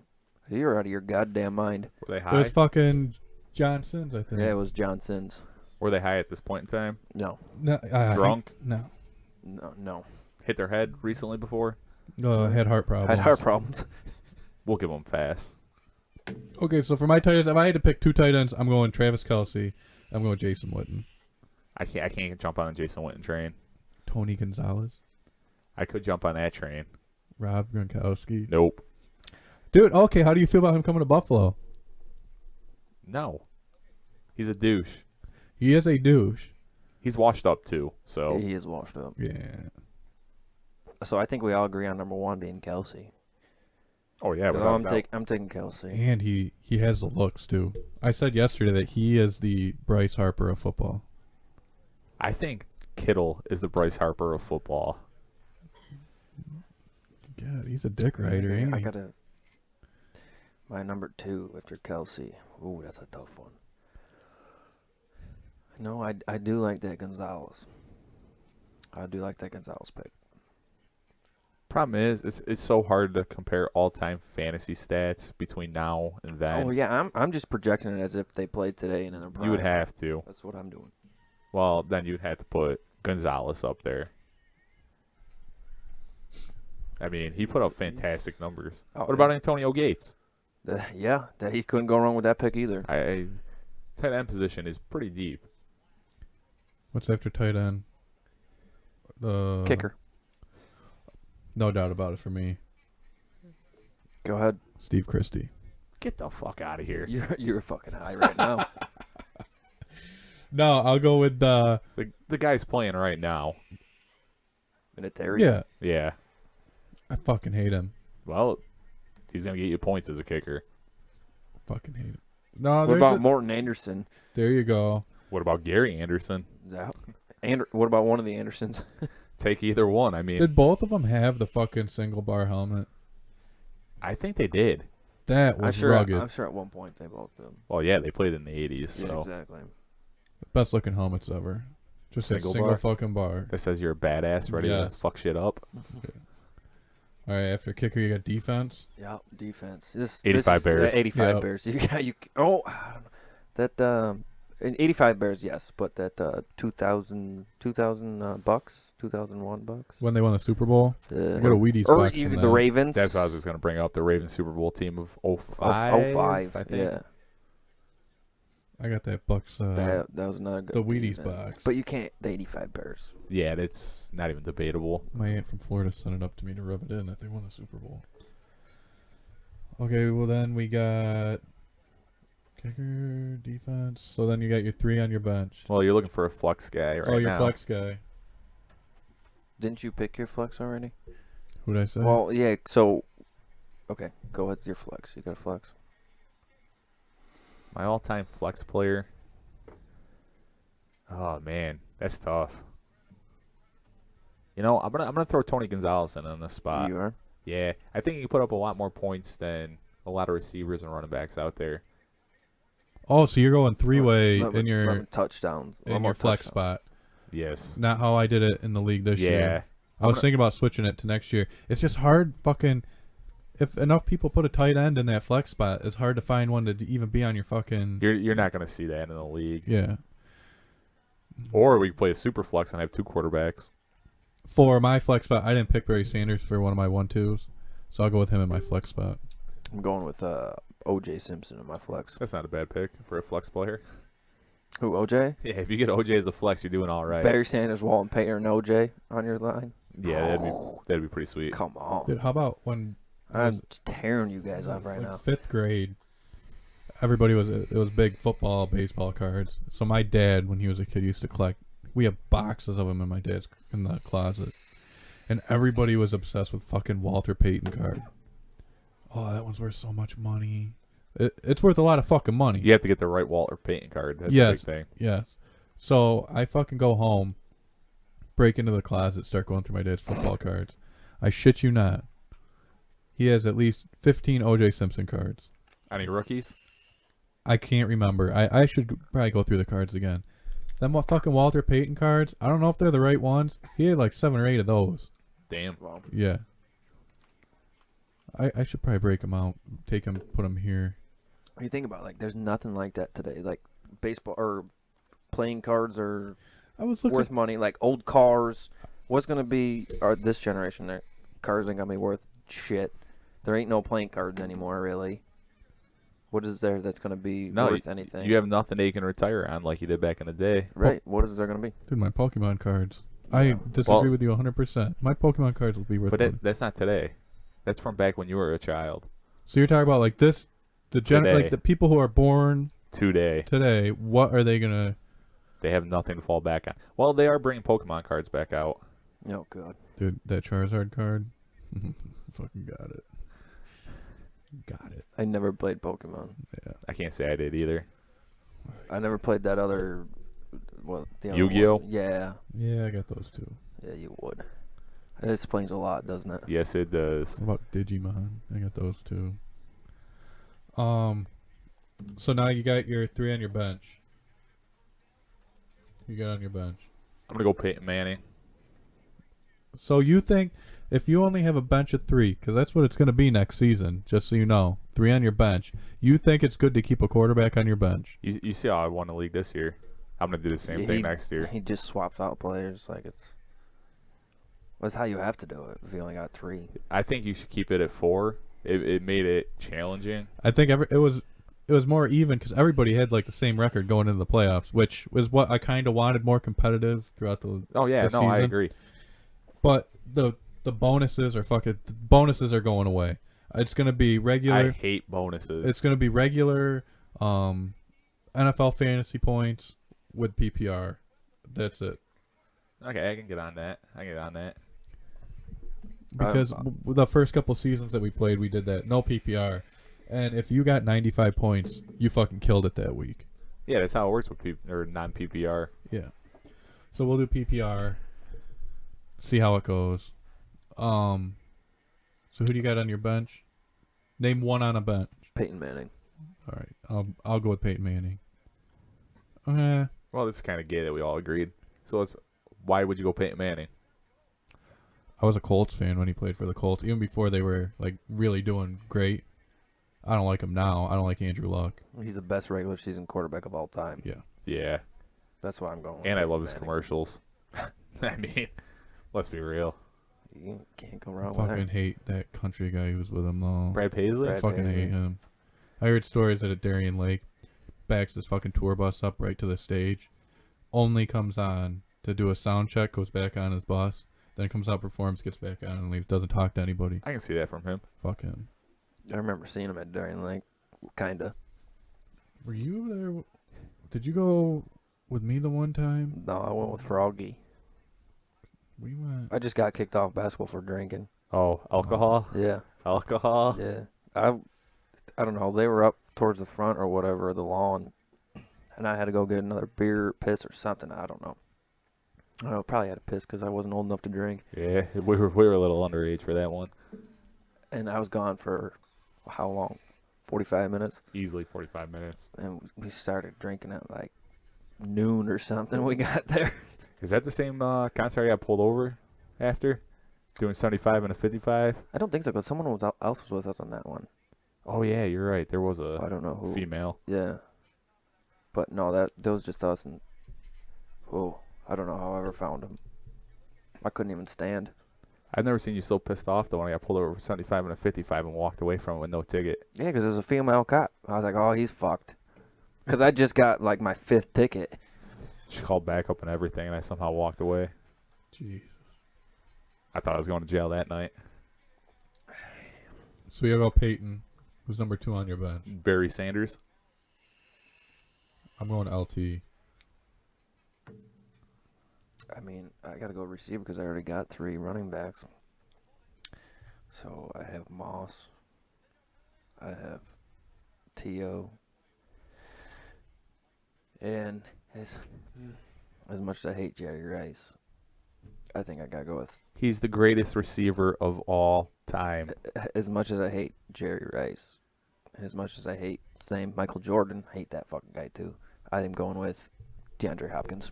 Speaker 3: You're out of your goddamn mind.
Speaker 2: Were they
Speaker 1: It
Speaker 2: high?
Speaker 1: was fucking John Sins, I think.
Speaker 3: Yeah, it was John Sins.
Speaker 2: Were they high at this point in time?
Speaker 3: No,
Speaker 1: No,
Speaker 2: Drunk?
Speaker 1: No.
Speaker 3: no.
Speaker 2: Hit their head recently before?
Speaker 1: Had heart problems.
Speaker 3: Had heart problems.
Speaker 2: We'll give them a pass.
Speaker 1: Okay, so for my tight ends, if I had to pick two tight ends, I'm going Travis Kelce. I'm going Jason Witten.
Speaker 2: I can't jump on a Jason Witten train.
Speaker 1: Tony Gonzalez.
Speaker 2: I could jump on that train.
Speaker 1: Rob Gronkowski.
Speaker 2: Nope.
Speaker 1: Dude, okay, how do you feel about him coming to Buffalo?
Speaker 2: No. He's a douche.
Speaker 1: He is a douche.
Speaker 2: He's washed up too. So
Speaker 3: He is washed up.
Speaker 1: Yeah.
Speaker 3: So I think we all agree on number one being Kelsey.
Speaker 2: oh yeah,
Speaker 3: So
Speaker 2: without
Speaker 3: I'm,
Speaker 2: a doubt.
Speaker 3: I'm taking Kelsey.
Speaker 1: And he has the looks, too. I said yesterday that he is the Bryce Harper of football.
Speaker 2: I think Kittle is the Bryce Harper of football.
Speaker 1: God, he's a dick rider, ain't
Speaker 3: I
Speaker 1: he?
Speaker 3: gotta. My number two after Kelsey. Ooh, that's a tough one. No, I do like that Gonzalez. I do like that Gonzalez pick.
Speaker 2: Problem is, it's so hard to compare all-time fantasy stats between now and then.
Speaker 3: Oh yeah, I'm just projecting it as if they played today and in their prime.
Speaker 2: You would have to.
Speaker 3: That's what I'm doing.
Speaker 2: Well, then you'd have to put Gonzalez up there. I mean, he put up fantastic numbers.
Speaker 3: Oh,
Speaker 2: What
Speaker 3: yeah.
Speaker 2: about Antonio Gates?
Speaker 3: Yeah, that he couldn't go wrong with that pick either.
Speaker 2: Tight end position is pretty deep.
Speaker 1: What's after tight end?
Speaker 3: Kicker.
Speaker 1: No doubt about it for me.
Speaker 3: Go ahead.
Speaker 1: Steve Christie.
Speaker 2: Get the fuck out of here.
Speaker 3: You're fucking high right now.
Speaker 1: No, I'll go with
Speaker 2: The guy's playing right now.
Speaker 3: Vinatieri.
Speaker 1: yeah.
Speaker 2: Yeah.
Speaker 1: I fucking hate him.
Speaker 2: Well, he's gonna get you points as a kicker.
Speaker 1: Fucking hate him. No,
Speaker 3: What
Speaker 1: there's
Speaker 3: about
Speaker 1: a-
Speaker 3: Morton Anderson?
Speaker 1: there you go.
Speaker 2: What about Gary Anderson?
Speaker 3: What about one of the Andersons?
Speaker 2: Take either one. I mean,
Speaker 1: Did both of them have the fucking single bar helmet?
Speaker 2: I think they did.
Speaker 1: That
Speaker 3: I'm
Speaker 1: was
Speaker 3: sure.
Speaker 1: rugged.
Speaker 3: I'm sure at one point they both did.
Speaker 2: Well, yeah, they played in the 80s,
Speaker 3: Yeah,
Speaker 2: so
Speaker 3: exactly.
Speaker 1: Best looking helmets ever. Just a
Speaker 2: Single
Speaker 1: single
Speaker 2: bar?
Speaker 1: fucking bar.
Speaker 2: that says you're a badass, ready
Speaker 1: Yes.
Speaker 2: to fuck shit up.
Speaker 1: All right, after kicker, you got defense.
Speaker 3: Yeah, defense. This
Speaker 2: 85
Speaker 3: is,
Speaker 2: Bears.
Speaker 3: 85
Speaker 1: Yep.
Speaker 3: Bears. You got you. Oh, I don't know. That in 85 Bears, yes, but that 2000 bucks, 2001 bucks.
Speaker 1: When they won the Super Bowl, I got a Wheaties
Speaker 3: or
Speaker 1: box
Speaker 3: even
Speaker 1: from
Speaker 3: the
Speaker 1: that.
Speaker 3: Ravens.
Speaker 2: That's what I was going to bring up. The Ravens Super Bowl team of 05.
Speaker 3: of 05.
Speaker 2: I think.
Speaker 3: Yeah,
Speaker 1: I got that Bucks.
Speaker 3: that was not a good.
Speaker 1: the Wheaties
Speaker 3: defense.
Speaker 1: box.
Speaker 3: But you can't. The 85 Bears.
Speaker 2: Yeah, that's not even debatable.
Speaker 1: My aunt from Florida sent it up to me to rub it in that they won the Super Bowl. Okay, well then we got kicker, defense. So then you got your three on your bench.
Speaker 2: Well, you're looking for a flex guy right
Speaker 1: oh, your
Speaker 2: now.
Speaker 1: flex guy.
Speaker 3: Didn't you pick your flex already?
Speaker 1: Who'd I say?
Speaker 3: Well, yeah. So, okay, go with your flex. You got a flex.
Speaker 2: My all-time flex player. Oh man, that's tough. You know, I'm gonna throw Tony Gonzalez in on this spot.
Speaker 3: You are.
Speaker 2: Yeah, I think he put up a lot more points than a lot of receivers and running backs out there.
Speaker 1: oh, so you're going three-way
Speaker 3: 11
Speaker 1: in your
Speaker 3: 11 touchdowns.
Speaker 1: in your flex spot.
Speaker 2: Yes.
Speaker 1: Not how I did it in the league this
Speaker 2: Yeah.
Speaker 1: year. I was thinking about switching it to next year. It's just hard fucking. If enough people put a tight end in that flex spot, it's hard to find one to even be on your fucking.
Speaker 2: You're not gonna see that in the league.
Speaker 1: Yeah.
Speaker 2: Or we could play a super flex and have two quarterbacks.
Speaker 1: For my flex spot, I didn't pick Barry Sanders for one of my 1-2s, so I'll go with him in my flex spot.
Speaker 3: I'm going with O.J. Simpson in my flex.
Speaker 2: That's not a bad pick for a flex player.
Speaker 3: Who, O.J.?
Speaker 2: Yeah, if you get OJ as the flex, you're doing all right.
Speaker 3: Barry Sanders, Walton Payton, and O.J. on your line?
Speaker 2: Yeah, that'd be pretty sweet.
Speaker 3: Come on.
Speaker 1: Dude, how about when I
Speaker 3: I'm
Speaker 1: was
Speaker 3: tearing you guys up right
Speaker 1: in
Speaker 3: now.
Speaker 1: 5th grade? Everybody it was big football, baseball cards. So my dad, when he was a kid, used to collect. We have boxes of them in in the closet, and everybody was obsessed with fucking Walter Payton card. Oh, that one's worth so much money. It's worth a lot of fucking money.
Speaker 2: You have to get the right Walter Payton card. That's
Speaker 1: Yes.
Speaker 2: the big thing.
Speaker 1: Yes. So I fucking go home, break into the closet, start going through my dad's football cards. I shit you not. He has at least 15 O.J. Simpson cards.
Speaker 2: Any rookies?
Speaker 1: I can't remember. I should probably go through the cards again. Them fucking Walter Payton cards, I don't know if they're the right ones. He had like 7 or 8 of those.
Speaker 2: Damn.
Speaker 3: Well,
Speaker 1: Yeah. I should probably break them out, take them, put them here.
Speaker 3: you think about it, like there's nothing like that today. Like baseball or playing cards are
Speaker 1: I was looking.
Speaker 3: worth money. Like old cars, what's gonna be? Or this generation, their cars ain't gonna be worth shit. There ain't no playing cards anymore, really. What is there that's gonna be
Speaker 2: No,
Speaker 3: worth anything?
Speaker 2: You have nothing that you can retire on like you did back in the day.
Speaker 3: right? What is there gonna be?
Speaker 1: Dude, my Pokemon cards. I
Speaker 3: Yeah.
Speaker 1: disagree
Speaker 2: Well-
Speaker 1: with you 100%. My Pokemon cards will be worth
Speaker 2: But
Speaker 1: money.
Speaker 2: that's not today. That's from back when you were a child.
Speaker 1: So you're talking about like this,
Speaker 2: Today.
Speaker 1: like the people who are born
Speaker 2: Today,
Speaker 1: today, what are they going to...
Speaker 2: they have nothing to fall back on. Well, they are bringing Pokemon cards back out.
Speaker 3: Oh god.
Speaker 1: Dude, that Charizard card? Fucking got it. Got it.
Speaker 3: I never played Pokemon.
Speaker 1: Yeah.
Speaker 2: I can't say I did either.
Speaker 3: I never played that other. What? The other
Speaker 2: Yu-Gi-Oh?
Speaker 3: one. Yeah.
Speaker 1: Yeah, I got those too.
Speaker 3: Yeah, you would. It explains a lot, doesn't it?
Speaker 2: Yes, it does.
Speaker 1: What about Digimon? I got those too. So now you got your 3 on your bench. You got on your bench.
Speaker 2: I'm gonna go Peyton Manning.
Speaker 1: So you think if you only have a bench of 3, because that's what it's going to be next season, just so you know, 3 on your bench, you think it's good to keep a quarterback on your bench?
Speaker 2: You see how I won the league this year. I'm gonna do the same thing next year.
Speaker 3: He just swaps out players like it's. That's how you have to do it if you only got 3.
Speaker 2: I think you should keep it at 4. It made it challenging.
Speaker 1: I think it was more even because everybody had like the same record going into the playoffs, which was what I kind of wanted, more competitive throughout the.
Speaker 2: Oh yeah,
Speaker 1: the
Speaker 2: no, I
Speaker 1: season.
Speaker 2: agree.
Speaker 1: But the bonuses are bonuses are going away. It's gonna be regular.
Speaker 2: I hate bonuses.
Speaker 1: It's gonna be regular NFL fantasy points with PPR. That's it.
Speaker 2: Okay, I can get on that.
Speaker 1: Because the first couple seasons that we played, we did that. No PPR. And if you got 95 points, you fucking killed it that week.
Speaker 2: Yeah, that's how it works with non PPR.
Speaker 1: Yeah. So we'll do PPR. See how it goes. So who do you got on your bench? Name one on a bench.
Speaker 3: Peyton Manning.
Speaker 1: All right. I'll go with Peyton Manning.
Speaker 2: Well, this is kind of gay that we all agreed. So why would you go Peyton Manning?
Speaker 1: I was a Colts fan when he played for the Colts, even before they were like really doing great. I don't like him now. I don't like Andrew Luck.
Speaker 3: He's the best regular season quarterback of all time.
Speaker 1: Yeah.
Speaker 2: Yeah,
Speaker 3: That's why I'm going. with
Speaker 2: and I
Speaker 3: Peyton
Speaker 2: love his
Speaker 3: Manning.
Speaker 2: commercials. I mean, let's be real.
Speaker 3: You can't go wrong
Speaker 1: I
Speaker 3: with
Speaker 1: fucking
Speaker 3: that.
Speaker 1: hate that country guy who's with him though.
Speaker 2: Brad Paisley.
Speaker 1: I
Speaker 3: Brad
Speaker 1: fucking
Speaker 3: Paisley.
Speaker 1: hate him. I heard stories that at Darien Lake, backs this fucking tour bus up right to the stage, only comes on to do a sound check, goes back on his bus, then comes out, performs, gets back on, and leaves. Doesn't talk to anybody.
Speaker 2: I can see that from him.
Speaker 1: Fuck him.
Speaker 3: I remember seeing him at Darien Lake, kinda.
Speaker 1: Were you there? Did you go with me the one time?
Speaker 3: No, I went with Froggy.
Speaker 1: We went.
Speaker 3: I just got kicked off basketball for drinking.
Speaker 2: Oh, alcohol.
Speaker 3: Yeah,
Speaker 2: Alcohol.
Speaker 3: yeah. I don't know. They were up towards the front or whatever of the lawn, and I had to go get another beer, piss, or something. I don't know. I probably had to piss because I wasn't old enough to drink,
Speaker 2: Yeah, we were a little underage for that one.
Speaker 3: and I was gone for how long? 45 minutes,
Speaker 2: Easily 45 minutes.
Speaker 3: and we started drinking at like noon or something. We got there.
Speaker 2: Is that the same concert I got pulled over after? Doing 75 and a 55?
Speaker 3: I don't think so, because someone else was with us on that one.
Speaker 2: Oh, yeah, you're right. There was
Speaker 3: I
Speaker 2: a
Speaker 3: don't know who.
Speaker 2: female.
Speaker 3: Yeah. But no, that was just us, and I don't know how I ever found him. I couldn't even stand.
Speaker 2: I've never seen you so pissed off, though, when I got pulled over for 75 and a 55 and walked away from it with no ticket.
Speaker 3: Yeah, because it was a female cop. I was like, oh, he's fucked. Because I just got like my 5th ticket.
Speaker 2: She called back up and everything, and I somehow walked away.
Speaker 1: Jeez.
Speaker 2: I thought I was going to jail that night.
Speaker 1: So we got Peyton, who's number 2 on your bench.
Speaker 2: Barry Sanders.
Speaker 1: I'm going LT.
Speaker 3: I mean, I got to go receiver because I already got 3 running backs. So I have Moss, I have T.O. And as much as I hate Jerry Rice, I think I got to go with.
Speaker 2: He's the greatest receiver of all time.
Speaker 3: As much as I hate Jerry Rice, as much as I hate same Michael Jordan, I hate that fucking guy too. I'm going with DeAndre Hopkins.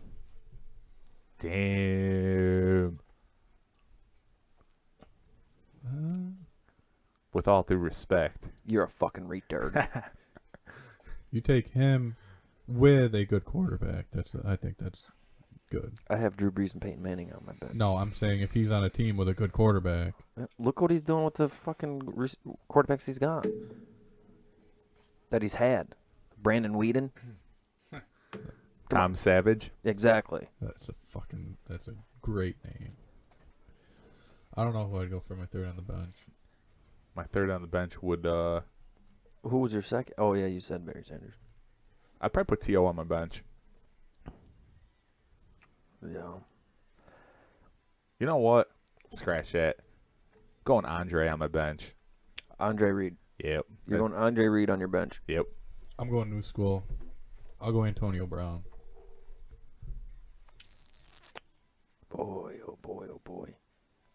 Speaker 2: Damn. With all due respect.
Speaker 3: You're a fucking retard.
Speaker 1: You take him with a good quarterback. I think that's good.
Speaker 3: I have Drew Brees and Peyton Manning on my bench.
Speaker 1: No, I'm saying if he's on a team with a good quarterback.
Speaker 3: Look what he's doing with the fucking quarterbacks he's got. That he's had. Brandon Whedon.
Speaker 2: Tom Savage.
Speaker 3: Exactly.
Speaker 1: That's a great name. I don't know who I'd go for my third on the bench.
Speaker 2: My third on the bench would
Speaker 3: Who was your second? Oh, yeah, you said Barry Sanders.
Speaker 2: I'd probably put T.O. on my bench.
Speaker 3: Yeah.
Speaker 2: You know what? Scratch that. Going Andre on my bench.
Speaker 3: Andre Reed.
Speaker 2: Yep.
Speaker 3: You're going Andre Reed on your bench.
Speaker 2: Yep.
Speaker 1: I'm going new school. I'll go Antonio Brown.
Speaker 3: Boy, oh boy, oh boy.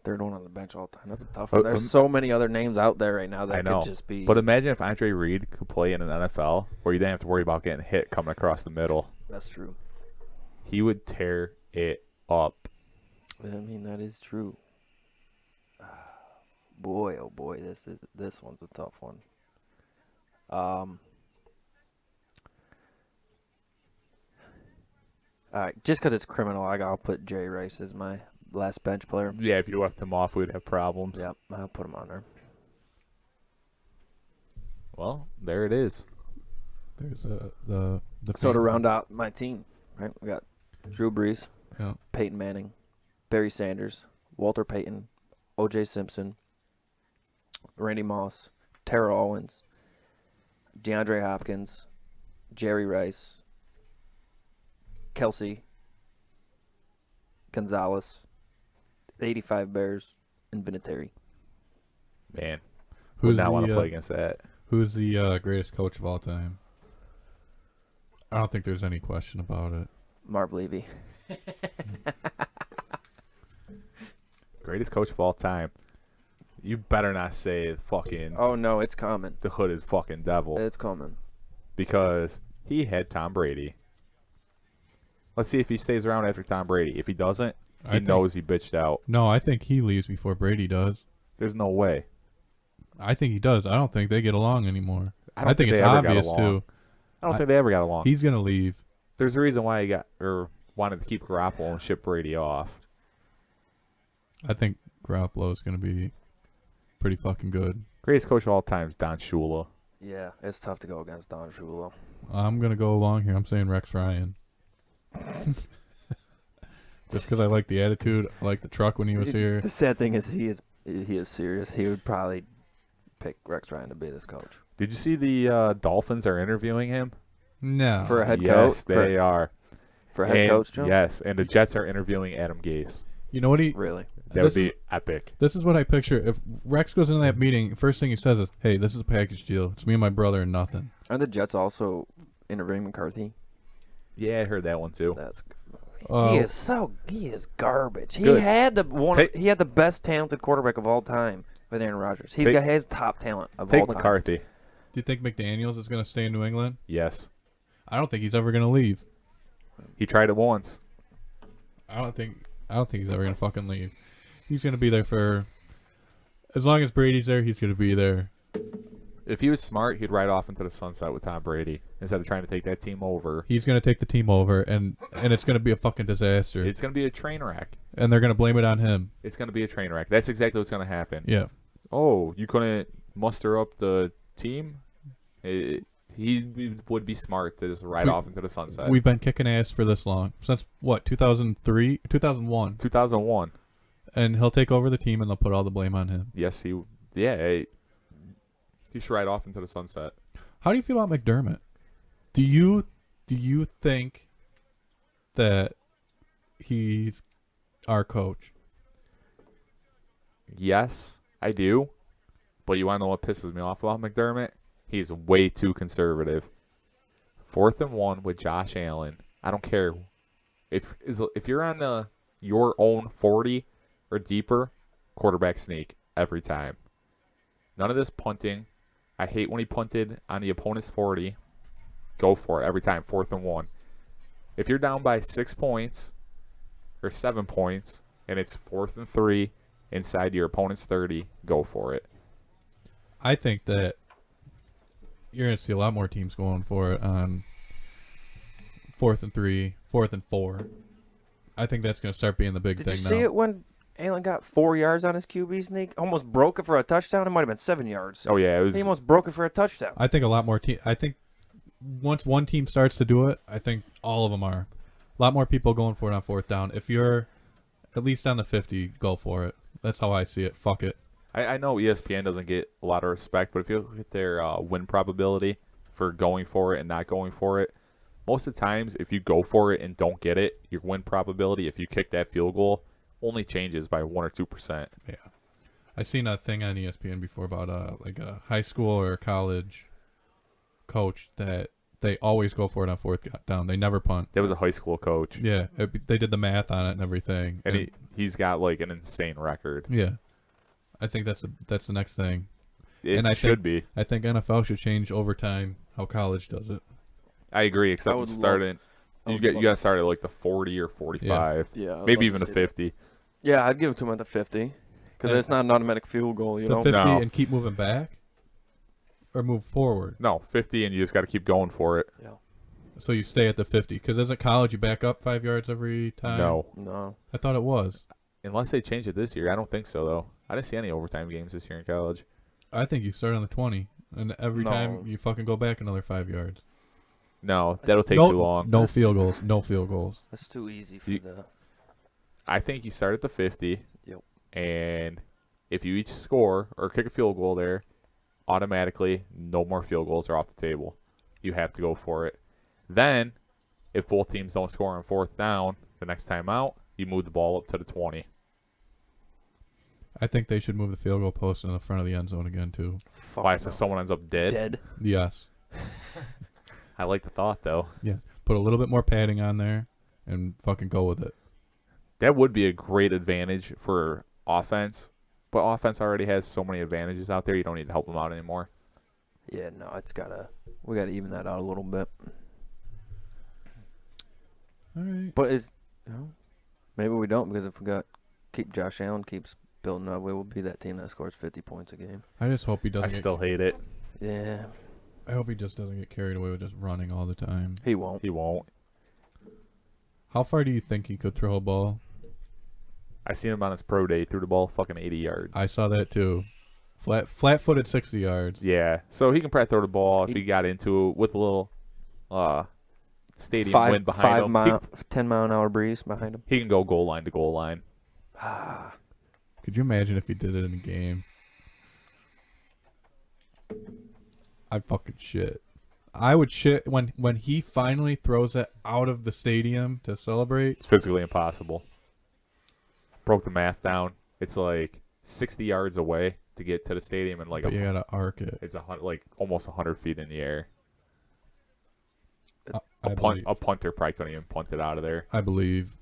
Speaker 3: Third one on the bench all the time. That's a tough one. There's so many other names out there right now that
Speaker 2: I know.
Speaker 3: could just be.
Speaker 2: But imagine if Andre Reed could play in an NFL where you didn't have to worry about getting hit coming across the middle.
Speaker 3: That's true.
Speaker 2: He would tear it up.
Speaker 3: I mean, that is true. Boy, oh boy, this one's a tough one. All right, just because it's criminal, I'll put Jerry Rice as my last bench player.
Speaker 2: Yeah, if you left him off, we'd have problems.
Speaker 3: Yep, I'll put him on there.
Speaker 2: Well, there it is.
Speaker 1: There's the
Speaker 3: So to
Speaker 1: fantasy-
Speaker 3: round out my team, right? We got Drew Brees,
Speaker 1: Yeah.
Speaker 3: Peyton Manning, Barry Sanders, Walter Payton, O.J. Simpson, Randy Moss, Terrell Owens, DeAndre Hopkins, Jerry Rice, Kelsey, Gonzalez, 85 Bears, and Vinatieri.
Speaker 2: Man,
Speaker 1: Who's
Speaker 2: would not want to
Speaker 1: the
Speaker 2: play against that.
Speaker 1: who's the greatest coach of all time? I don't think there's any question about it.
Speaker 3: Marv Levy.
Speaker 2: Greatest coach of all time. You better not say fucking
Speaker 3: Oh, no, it's coming.
Speaker 2: the hooded fucking devil
Speaker 3: It's coming.
Speaker 2: because he had Tom Brady. Let's see if he stays around after Tom Brady. If he doesn't,
Speaker 1: I
Speaker 2: he
Speaker 1: think-
Speaker 2: knows he bitched out.
Speaker 1: No, I think he leaves before Brady does.
Speaker 2: There's no way.
Speaker 1: I think he does. I don't think they get along anymore.
Speaker 2: I
Speaker 1: I
Speaker 2: don't
Speaker 1: think
Speaker 2: they
Speaker 1: it's
Speaker 2: ever got
Speaker 1: obvious
Speaker 2: along.
Speaker 1: too.
Speaker 2: I don't think they ever got along.
Speaker 1: He's gonna leave.
Speaker 2: There's a reason why he got or wanted to keep Garoppolo and ship Brady off.
Speaker 1: I think Garoppolo is gonna be pretty fucking good.
Speaker 2: Greatest coach of all time is Don Shula.
Speaker 3: Yeah, it's tough to go against Don Shula.
Speaker 1: I'm gonna go along here. I'm saying Rex Ryan. Just because I like the attitude, I like the truck when he was here.
Speaker 3: The sad thing is he is serious. He would probably pick Rex Ryan to be this coach.
Speaker 2: Did you see the Dolphins are interviewing him?
Speaker 1: No.
Speaker 3: For a head
Speaker 2: Yes,
Speaker 3: coach?
Speaker 2: they are.
Speaker 3: For a head
Speaker 2: And-
Speaker 3: coach, Joe?
Speaker 2: Yes, and the Jets are interviewing Adam Gase.
Speaker 1: You know what he?
Speaker 3: Really?
Speaker 2: That
Speaker 1: This
Speaker 2: would be
Speaker 1: is-
Speaker 2: epic.
Speaker 1: This is what I picture. If Rex goes into that meeting, first thing he says is, "Hey, this is a package deal. It's me and my brother and nothing."
Speaker 3: Are the Jets also interviewing McCarthy?
Speaker 2: Yeah, I heard that one too.
Speaker 3: That's
Speaker 1: Uh,
Speaker 3: he is garbage.
Speaker 2: Good.
Speaker 3: He had he had the best talented quarterback of all time with Aaron Rodgers. He has top talent of
Speaker 2: Take
Speaker 3: all time.
Speaker 2: McCarthy.
Speaker 1: Do you think McDaniels is gonna stay in New England?
Speaker 2: Yes,
Speaker 1: I don't think he's ever gonna leave.
Speaker 2: he tried it once.
Speaker 1: I don't think he's ever gonna fucking leave. He's gonna be there for as long as Brady's there. He's gonna be there.
Speaker 2: If he was smart, he'd ride off into the sunset with Tom Brady instead of trying to take that team over.
Speaker 1: He's gonna take the team over, and it's gonna be a fucking disaster.
Speaker 2: It's going to be a train wreck.
Speaker 1: And they're gonna blame it on him.
Speaker 2: It's going to be a train wreck. That's exactly what's going to happen.
Speaker 1: Yeah.
Speaker 2: Oh, you couldn't muster up the team? He would be smart to just ride
Speaker 1: We-
Speaker 2: off into the sunset.
Speaker 1: We've been kicking ass for this long since what 2003, 2001,
Speaker 2: 2001.
Speaker 1: and he'll take over the team, and they'll put all the blame on him.
Speaker 2: Yes, he should ride off into the sunset.
Speaker 1: How do you feel about McDermott? Do you think that he's our coach?
Speaker 2: Yes, I do. But you want to know what pisses me off about McDermott? He's way too conservative. 4th and 1 with Josh Allen. I don't care if you're on your own 40 or deeper, quarterback sneak every time. None of this punting. I hate when he punted on the opponent's 40. Go for it every time. 4th and 1. If you're down by 6 points or 7 points and it's 4th and 3 inside your opponent's 30, go for it.
Speaker 1: I think that you're going to see a lot more teams going for it on 4th and 3, 4th and 4. I think that's going to start being the big
Speaker 3: Did
Speaker 1: thing
Speaker 3: you
Speaker 1: now.
Speaker 3: see it when Allen got 4 yards on his QB sneak? Almost broke it for a touchdown. It might have been 7 yards.
Speaker 2: Oh yeah, it was.
Speaker 3: He almost broke it for a touchdown.
Speaker 1: I think a lot more I think once one team starts to do it, I think all of them are. A lot more people going for it on 4th down. If you're at least on the 50, go for it. That's how I see it. Fuck it.
Speaker 2: I know ESPN doesn't get a lot of respect, but if you look at their win probability for going for it and not going for it, most of the times if you go for it and don't get it, your win probability, if you kick that field goal, only changes by 1 or 2%.
Speaker 1: Yeah. I seen a thing on ESPN before about like a high school or a college coach that they always go for it on 4th down. They never punt.
Speaker 2: That was a high school coach,
Speaker 1: Yeah, they did the math on it and everything.
Speaker 2: and he's got like an insane record.
Speaker 1: Yeah, I think that's the next thing.
Speaker 2: It
Speaker 1: And I
Speaker 2: should be.
Speaker 1: I think NFL should change overtime how college does it.
Speaker 2: I agree, except
Speaker 3: would
Speaker 2: starting.
Speaker 3: I
Speaker 2: You
Speaker 3: would
Speaker 2: got
Speaker 3: love-
Speaker 2: you got to start at like the 40 or 45,
Speaker 3: Yeah,
Speaker 2: maybe even a 50.
Speaker 3: Yeah, I'd give it to him at the 50 because
Speaker 1: And-
Speaker 3: it's not an automatic field goal. You
Speaker 1: The
Speaker 3: know,
Speaker 1: 50
Speaker 2: No.
Speaker 1: and keep moving back, or move forward.
Speaker 2: No, 50, and you just got to keep going for it.
Speaker 1: So you stay at the 50. Because as a college, you back up 5 yards every time.
Speaker 3: no.
Speaker 1: I thought it was.
Speaker 2: Unless they change it this year, I don't think so though. I didn't see any overtime games this year in college.
Speaker 1: I think you start on the 20, and every
Speaker 3: No.
Speaker 1: time you fucking go back another 5 yards.
Speaker 2: No, that'll take
Speaker 1: no,
Speaker 2: too long.
Speaker 1: No field goals. No field goals.
Speaker 3: That's too easy for
Speaker 2: You-
Speaker 3: the.
Speaker 2: I think you start at the 50.
Speaker 3: Yep.
Speaker 2: And if you each score or kick a field goal there, automatically no more field goals are off the table. You have to go for it. Then, if both teams don't score on 4th down, the next time out, you move the ball up to the 20.
Speaker 1: I think they should move the field goal post in the front of the end zone again too.
Speaker 2: Why? So someone ends up dead?
Speaker 3: Dead.
Speaker 1: Yes.
Speaker 2: I like the thought though.
Speaker 1: Yes. Put a little bit more padding on there, and fucking go with it.
Speaker 2: That would be a great advantage for offense. But offense already has so many advantages out there, you don't need to help them out anymore.
Speaker 3: Yeah, no, we gotta even that out a little bit.
Speaker 1: All right.
Speaker 3: But maybe we don't because if keep Josh Allen keeps building up, we will be that team that scores 50 points a game.
Speaker 1: I just hope he
Speaker 2: I
Speaker 1: doesn't.
Speaker 2: still hate it.
Speaker 3: Yeah,
Speaker 1: I hope he just doesn't get carried away with just running all the time.
Speaker 3: he won't.
Speaker 2: He won't.
Speaker 1: How far do you think he could throw a ball?
Speaker 2: I seen him on his pro day, threw the ball fucking 80 yards.
Speaker 1: I saw that too. Flat-footed 60 yards.
Speaker 2: Yeah, so he can probably throw the ball if he got into it with a little stadium wind behind him.
Speaker 3: 10-mile-an-hour breeze behind him.
Speaker 2: He can go goal line to goal line.
Speaker 1: Could you imagine if he did it in a game? I'd fucking shit. I would shit when he finally throws it out of the stadium to celebrate.
Speaker 2: It's physically impossible. Broke the math down. It's like 60 yards away to get to the stadium, and like
Speaker 1: But you gotta arc it.
Speaker 2: it's like almost 100 feet in the air.
Speaker 1: I believe.
Speaker 2: A punter probably couldn't even punt it out of there.
Speaker 1: I believe.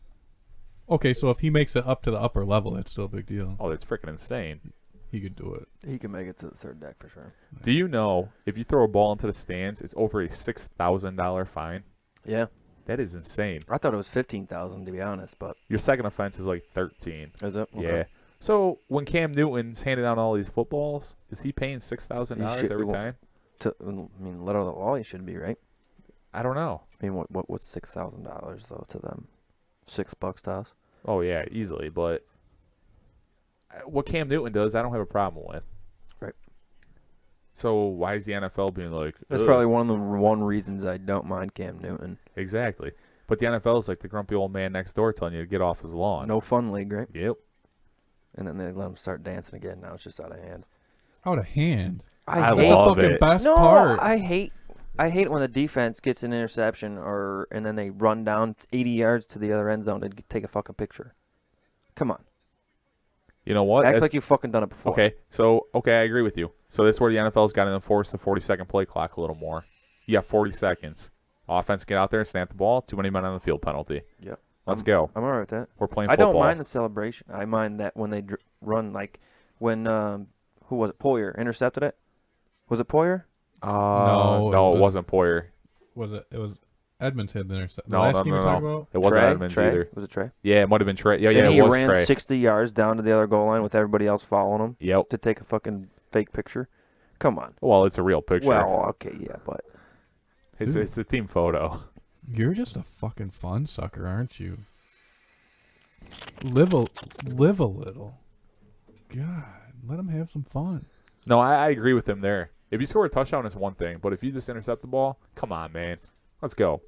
Speaker 1: Okay, so if he makes it up to the upper level, that's still a big deal.
Speaker 2: Oh, that's freaking insane.
Speaker 1: He could do it.
Speaker 3: He can make it to the third deck for sure.
Speaker 2: Do you know if you throw a ball into the stands, it's over a $6,000 fine?
Speaker 3: Yeah,
Speaker 2: That is insane.
Speaker 3: I thought it was 15,000 to be honest, but
Speaker 2: Your second offense is like 13.
Speaker 3: is it? Okay.
Speaker 2: Yeah. So when Cam Newton's handing out all these footballs, is he paying
Speaker 3: He
Speaker 2: $6,000
Speaker 3: should-
Speaker 2: every
Speaker 3: well-
Speaker 2: time?
Speaker 3: I mean, letter of the law, he should be right.
Speaker 2: I don't know.
Speaker 3: I mean, what's $6,000 though to them? $6 to us.
Speaker 2: Oh yeah, easily. But what Cam Newton does, I don't have a problem with.
Speaker 3: Right.
Speaker 2: So why is the NFL being like?
Speaker 3: That's
Speaker 2: "Ugh."
Speaker 3: probably one of the reasons I don't mind Cam Newton.
Speaker 2: Exactly. But the NFL is like the grumpy old man next door telling you to get off his lawn.
Speaker 3: No fun league, right?
Speaker 2: Yep.
Speaker 3: And then they let him start dancing again. Now it's just out of hand.
Speaker 1: Out of hand.
Speaker 2: I
Speaker 1: That's
Speaker 3: hate,
Speaker 1: the
Speaker 2: love
Speaker 1: fucking
Speaker 2: it.
Speaker 1: best
Speaker 3: no,
Speaker 1: part.
Speaker 3: I hate when the defense gets an interception and then they run down 80 yards to the other end zone to take a fucking picture. Come on.
Speaker 2: You know what?
Speaker 3: Act
Speaker 2: That's-
Speaker 3: like you've fucking done it before.
Speaker 2: Okay. So I agree with you. So that's where the NFL's got to enforce the 40-second play clock a little more. You got 40 seconds. Offense, get out there, snap the ball. Too many men on the field penalty.
Speaker 3: Yep.
Speaker 2: Let's go.
Speaker 3: I'm all right with that.
Speaker 2: We're playing
Speaker 3: I
Speaker 2: football.
Speaker 3: don't mind the celebration. I mind that when they run, like when who was it? Poyer intercepted it. Was it Poyer?
Speaker 2: No, it wasn't Poyer.
Speaker 1: Was it? It was Edmonds had the intercept. The
Speaker 2: No,
Speaker 1: last
Speaker 2: no,
Speaker 1: game
Speaker 2: no,
Speaker 1: we
Speaker 2: no.
Speaker 1: talked about?
Speaker 2: It wasn't
Speaker 3: Trey?
Speaker 2: Edmonds
Speaker 3: Trey?
Speaker 2: either.
Speaker 3: Was it Trey?
Speaker 2: Yeah, it might have been Trey. Yeah,
Speaker 3: And
Speaker 2: it
Speaker 3: he
Speaker 2: was
Speaker 3: ran
Speaker 2: Trey.
Speaker 3: 60 yards down to the other goal line with everybody else following him
Speaker 2: Yep.
Speaker 3: to take a fucking fake picture. Come on.
Speaker 2: Well, it's a real picture.
Speaker 3: Well, okay, yeah, but
Speaker 2: It's a team photo.
Speaker 1: You're just a fucking fun sucker, aren't you? Live a little. God, let him have some fun.
Speaker 2: No, I agree with him there. If you score a touchdown, it's one thing. But if you just intercept the ball, come on, man. Let's go.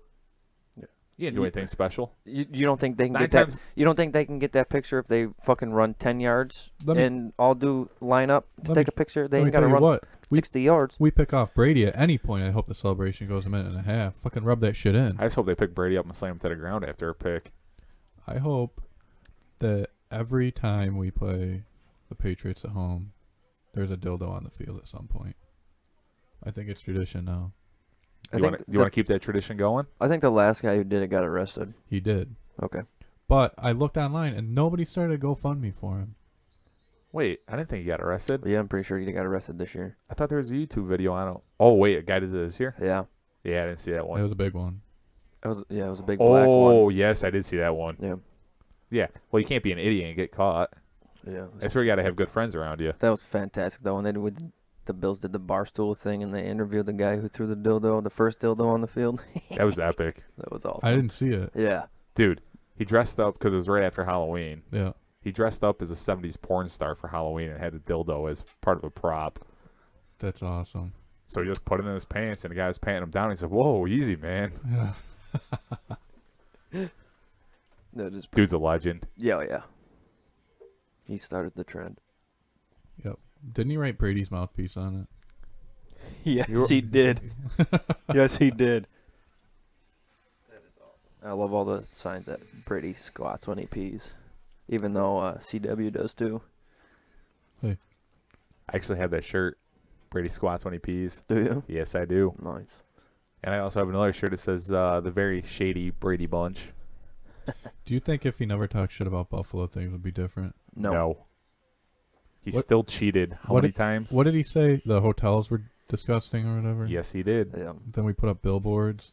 Speaker 3: Yeah.
Speaker 2: You didn't do anything special.
Speaker 3: you don't think they can
Speaker 2: Nine
Speaker 3: get that?
Speaker 2: times-
Speaker 3: You don't think they can get that picture if they fucking run 10 yards
Speaker 1: Let me-
Speaker 3: and all do line up to
Speaker 1: Let
Speaker 3: take
Speaker 1: me-
Speaker 3: a picture? They
Speaker 1: Let me
Speaker 3: ain't got to
Speaker 1: tell you
Speaker 3: run
Speaker 1: what.
Speaker 3: 60 yards.
Speaker 1: We pick off Brady at any point. I hope the celebration goes a minute and a half. Fucking rub that shit in.
Speaker 2: I just hope they pick Brady up and slam him to the ground after a pick.
Speaker 1: I hope that every time we play the Patriots at home, there's a dildo on the field at some point. I think it's tradition now.
Speaker 2: You want to keep that tradition going?
Speaker 3: I think the last guy who did it got arrested.
Speaker 1: He did.
Speaker 3: Okay.
Speaker 1: But I looked online and nobody started a GoFundMe for him.
Speaker 2: Wait, I didn't think he got arrested.
Speaker 3: But yeah, I'm pretty sure he got arrested this year.
Speaker 2: I thought there was a YouTube video on it. Oh, wait, a guy did this here?
Speaker 3: Yeah.
Speaker 2: Yeah, I didn't see that
Speaker 1: It
Speaker 2: one.
Speaker 1: was a big one.
Speaker 3: It was a big black
Speaker 2: Oh,
Speaker 3: one.
Speaker 2: yes, I did see that one.
Speaker 3: Yeah.
Speaker 2: Yeah, well, you can't be an idiot and get caught.
Speaker 3: Yeah.
Speaker 2: That's where you got to have good friends around you.
Speaker 3: That was fantastic though. And then the Bills did the barstool thing and they interviewed the guy who threw the dildo, the first dildo on the field.
Speaker 2: That was epic.
Speaker 3: That was awesome.
Speaker 1: I didn't see it.
Speaker 3: Yeah.
Speaker 2: Dude, he dressed up because it was right after Halloween.
Speaker 1: Yeah.
Speaker 2: He dressed up as a 70s porn star for Halloween and had a dildo as part of a prop.
Speaker 1: That's awesome.
Speaker 2: So he just put it in his pants, and the guy was patting him down. He said, "Whoa, easy, man.
Speaker 1: Yeah.
Speaker 3: That is.
Speaker 2: Dude's a legend."
Speaker 3: Yeah, yeah. He started the trend.
Speaker 1: Yep. Didn't he write Brady's mouthpiece on it?
Speaker 3: Yes, he did. Yes, he did. That is awesome. I love all the signs that Brady squats when he pees, even though CW does too.
Speaker 2: I actually have that shirt. Brady squats when he pees.
Speaker 3: Do you?
Speaker 2: Yes, I do.
Speaker 3: Nice.
Speaker 2: And I also have another shirt that says the very shady Brady Bunch.
Speaker 1: Do you think if he never talked shit about Buffalo, things would be different?
Speaker 3: No.
Speaker 2: He
Speaker 1: What-
Speaker 2: still cheated. How
Speaker 1: what
Speaker 2: many
Speaker 1: did-
Speaker 2: times?
Speaker 1: What did he say? The hotels were disgusting or whatever?
Speaker 2: Yes, he did.
Speaker 3: Yeah.
Speaker 1: Then we put up billboards.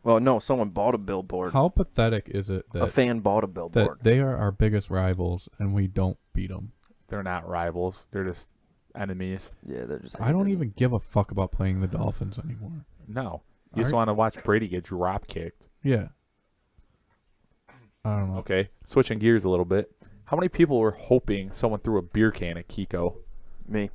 Speaker 3: Well, no, someone bought a billboard.
Speaker 1: How pathetic is it
Speaker 3: A
Speaker 1: that,
Speaker 3: fan bought a billboard.
Speaker 1: that they are our biggest rivals and we don't beat them?
Speaker 2: They're not rivals. They're just enemies.
Speaker 3: Yeah, they're just.
Speaker 1: I don't even give a fuck about playing the Dolphins anymore.
Speaker 2: No. You just
Speaker 1: Are-
Speaker 2: want to watch Brady get drop kicked.
Speaker 1: Yeah. I don't know.
Speaker 2: Okay. Switching gears a little bit. How many people were hoping someone threw a beer can at Kiko?
Speaker 3: Me.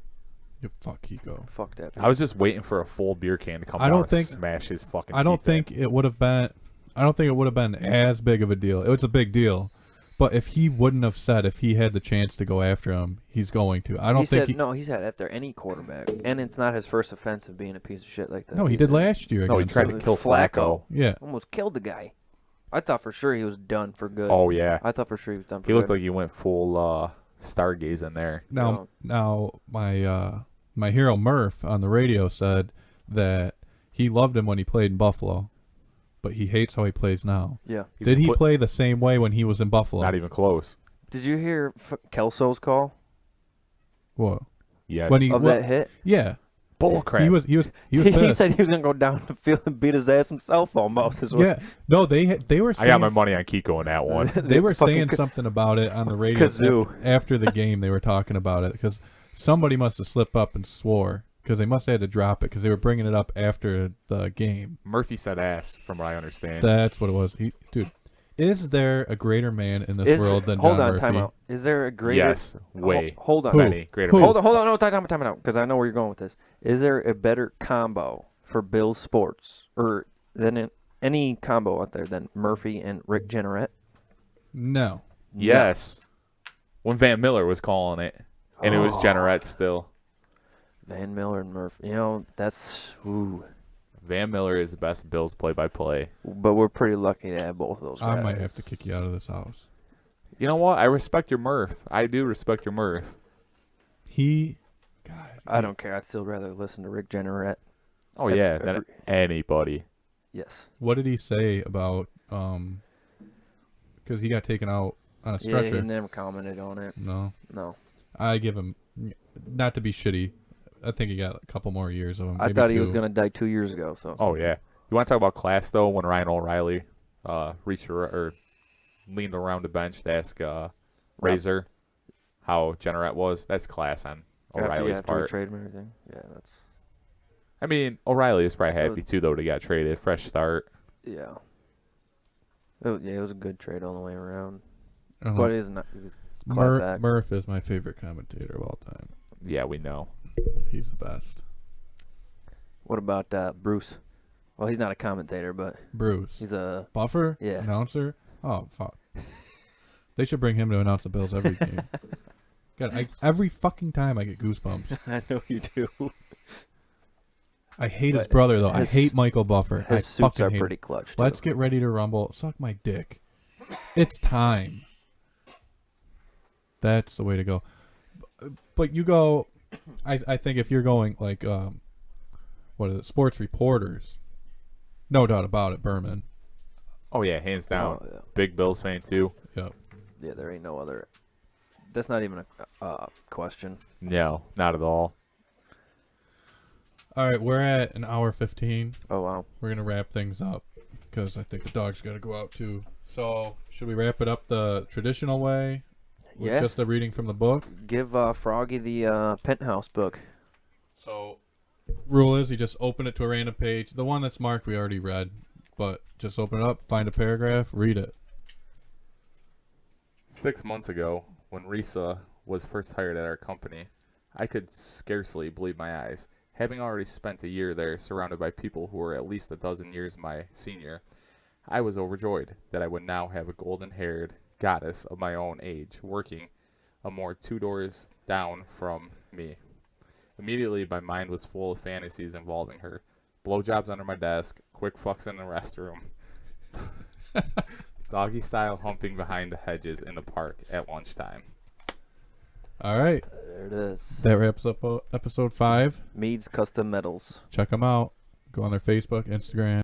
Speaker 1: You fuck Kiko.
Speaker 3: Fuck that.
Speaker 2: I was just waiting for a full beer can to come
Speaker 1: I
Speaker 2: down
Speaker 1: don't
Speaker 2: and
Speaker 1: think-
Speaker 2: smash his fucking
Speaker 1: I don't
Speaker 2: teeth in.
Speaker 1: think it would have been. I don't think it would have been as big of a deal. It was a big deal, but if he wouldn't have said if he had the chance to go after him, he's going to. I don't
Speaker 3: he
Speaker 1: think.
Speaker 3: said no. He said after any quarterback, and it's not his first offense of being a piece of shit like that.
Speaker 1: No, he did last year.
Speaker 2: No, he
Speaker 1: against
Speaker 2: tried
Speaker 1: us.
Speaker 2: to kill
Speaker 3: Flacco.
Speaker 2: Flacco.
Speaker 1: Yeah.
Speaker 3: Almost killed the guy. I thought for sure he was done for good.
Speaker 2: Oh, yeah.
Speaker 3: I thought for sure he was done for
Speaker 2: He looked
Speaker 3: good.
Speaker 2: like he went full stargazing there.
Speaker 1: Now my hero Murph on the radio said that he loved him when he played in Buffalo, but he hates how he plays now.
Speaker 3: Yeah.
Speaker 2: He's
Speaker 1: Did he
Speaker 2: put-
Speaker 1: play the same way when he was in Buffalo?
Speaker 2: Not even close.
Speaker 3: Did you hear Kelso's call
Speaker 1: Whoa.
Speaker 2: Yes.
Speaker 1: When he-
Speaker 3: of
Speaker 1: Well,
Speaker 3: that hit?
Speaker 2: Bullcrap.
Speaker 1: He was
Speaker 3: He
Speaker 1: pissed.
Speaker 3: said he was gonna go down the field and beat his ass himself almost. Is what
Speaker 1: Yeah. No, they were
Speaker 2: I
Speaker 1: saying
Speaker 2: got my money on Kiko in that one.
Speaker 1: They were
Speaker 3: fucking
Speaker 1: saying something about it on the radio
Speaker 3: Kazoo.
Speaker 1: after the game. They were talking about it because somebody must have slipped up and swore because they must have had to drop it because they were bringing it up after the game.
Speaker 2: Murphy said ass, from what I understand.
Speaker 1: That's what it was. Dude, is there a greater man in this world than
Speaker 3: hold
Speaker 1: John
Speaker 3: on,
Speaker 1: Murphy?
Speaker 3: time out. Is there a greater?
Speaker 2: Yes, way.
Speaker 3: Hold on.
Speaker 1: Who?
Speaker 2: Many greater.
Speaker 1: Who?
Speaker 2: men.
Speaker 3: Hold on. No, time out. Because I know where you're going with this. Is there a better combo for Bill Sports or than any combo out there than Murphy and Rick Jenneret?
Speaker 1: No.
Speaker 2: Yes. When Van Miller was calling it, and it was
Speaker 3: Oh.
Speaker 2: Jenneret still.
Speaker 3: Van Miller and Murphy. You know, that's ooh.
Speaker 2: Van Miller is the best Bills play-by-play.
Speaker 3: But we're pretty lucky to have both of those guys.
Speaker 1: I might have to kick you out of this house.
Speaker 2: You know what? I respect your Murph. I do respect your Murph.
Speaker 1: He God.
Speaker 3: I don't care. I'd still rather listen to Rick Jenneret.
Speaker 2: Oh yeah, than
Speaker 3: every-
Speaker 2: anybody.
Speaker 3: Yes.
Speaker 1: What did he say about because he got taken out on a
Speaker 3: Yeah,
Speaker 1: stretcher?
Speaker 3: he never commented on it.
Speaker 1: No.
Speaker 3: No.
Speaker 1: I give him, not to be shitty, I think he got a couple more years of him.
Speaker 3: I
Speaker 1: maybe
Speaker 3: thought he was
Speaker 1: 2.
Speaker 3: going to die 2 years ago. So.
Speaker 2: Oh yeah. You want to talk about class though? When Ryan O'Reilly leaned around the bench to ask Razor how Jenneret was. That's class on O'Reilly's
Speaker 3: after we
Speaker 2: part.
Speaker 3: trade him and everything. Yeah, that's.
Speaker 2: I mean, O'Reilly was probably happy too though to get traded. Fresh start.
Speaker 3: Yeah. It was a good trade all the way around.
Speaker 1: Uh-huh.
Speaker 3: But it is not. It was class act.
Speaker 1: Murph is my favorite commentator of all time.
Speaker 2: Yeah, we know.
Speaker 1: He's the best.
Speaker 3: What about Bruce? Well, he's not a commentator, but
Speaker 1: Bruce.
Speaker 3: he's a.
Speaker 1: Buffer?
Speaker 3: Yeah.
Speaker 1: Announcer? Oh, fuck. They should bring him to announce the Bills every game. God, every fucking time I get goosebumps.
Speaker 3: I know you do.
Speaker 1: I hate his
Speaker 3: But
Speaker 1: brother, though. I
Speaker 3: his-
Speaker 1: hate Michael Buffer. I
Speaker 3: His suits
Speaker 1: fucking
Speaker 3: are
Speaker 1: hate
Speaker 3: pretty
Speaker 1: him.
Speaker 3: clutch. Too.
Speaker 1: Let's get ready to rumble. Suck my dick. It's time. That's the way to go. But you go, I think if you're going like, what is it, sports reporters, no doubt about it, Berman.
Speaker 2: Oh yeah, hands down.
Speaker 3: Oh, yeah.
Speaker 2: Big Bills fan too.
Speaker 1: Yep.
Speaker 3: Yeah, there ain't no other. That's not even a question.
Speaker 2: No, not at all.
Speaker 1: All right, we're at an hour 15.
Speaker 3: Oh wow.
Speaker 1: We're gonna wrap things up because I think the dog's gotta go out too. So should we wrap it up the traditional way? With
Speaker 3: Yeah.
Speaker 1: just a reading from the book.
Speaker 3: Give Froggy the Penthouse book.
Speaker 1: So rule is you just open it to a random page. The one that's marked we already read, but just open it up, find a paragraph, read it.
Speaker 2: 6 months ago, when Risa was first hired at our company, I could scarcely believe my eyes. Having already spent a year there surrounded by people who were at least a dozen years my senior, I was overjoyed that I would now have a golden-haired goddess of my own age working a more 2 doors down from me. Immediately, my mind was full of fantasies involving her. Blowjobs under my desk, quick fucks in the restroom, doggy-style humping behind the hedges in the park at lunchtime.
Speaker 1: All right,
Speaker 3: There it is.
Speaker 1: that wraps up episode 5.
Speaker 3: Mead's Custom Metals.
Speaker 1: Check them out. Go on their Facebook, Instagram.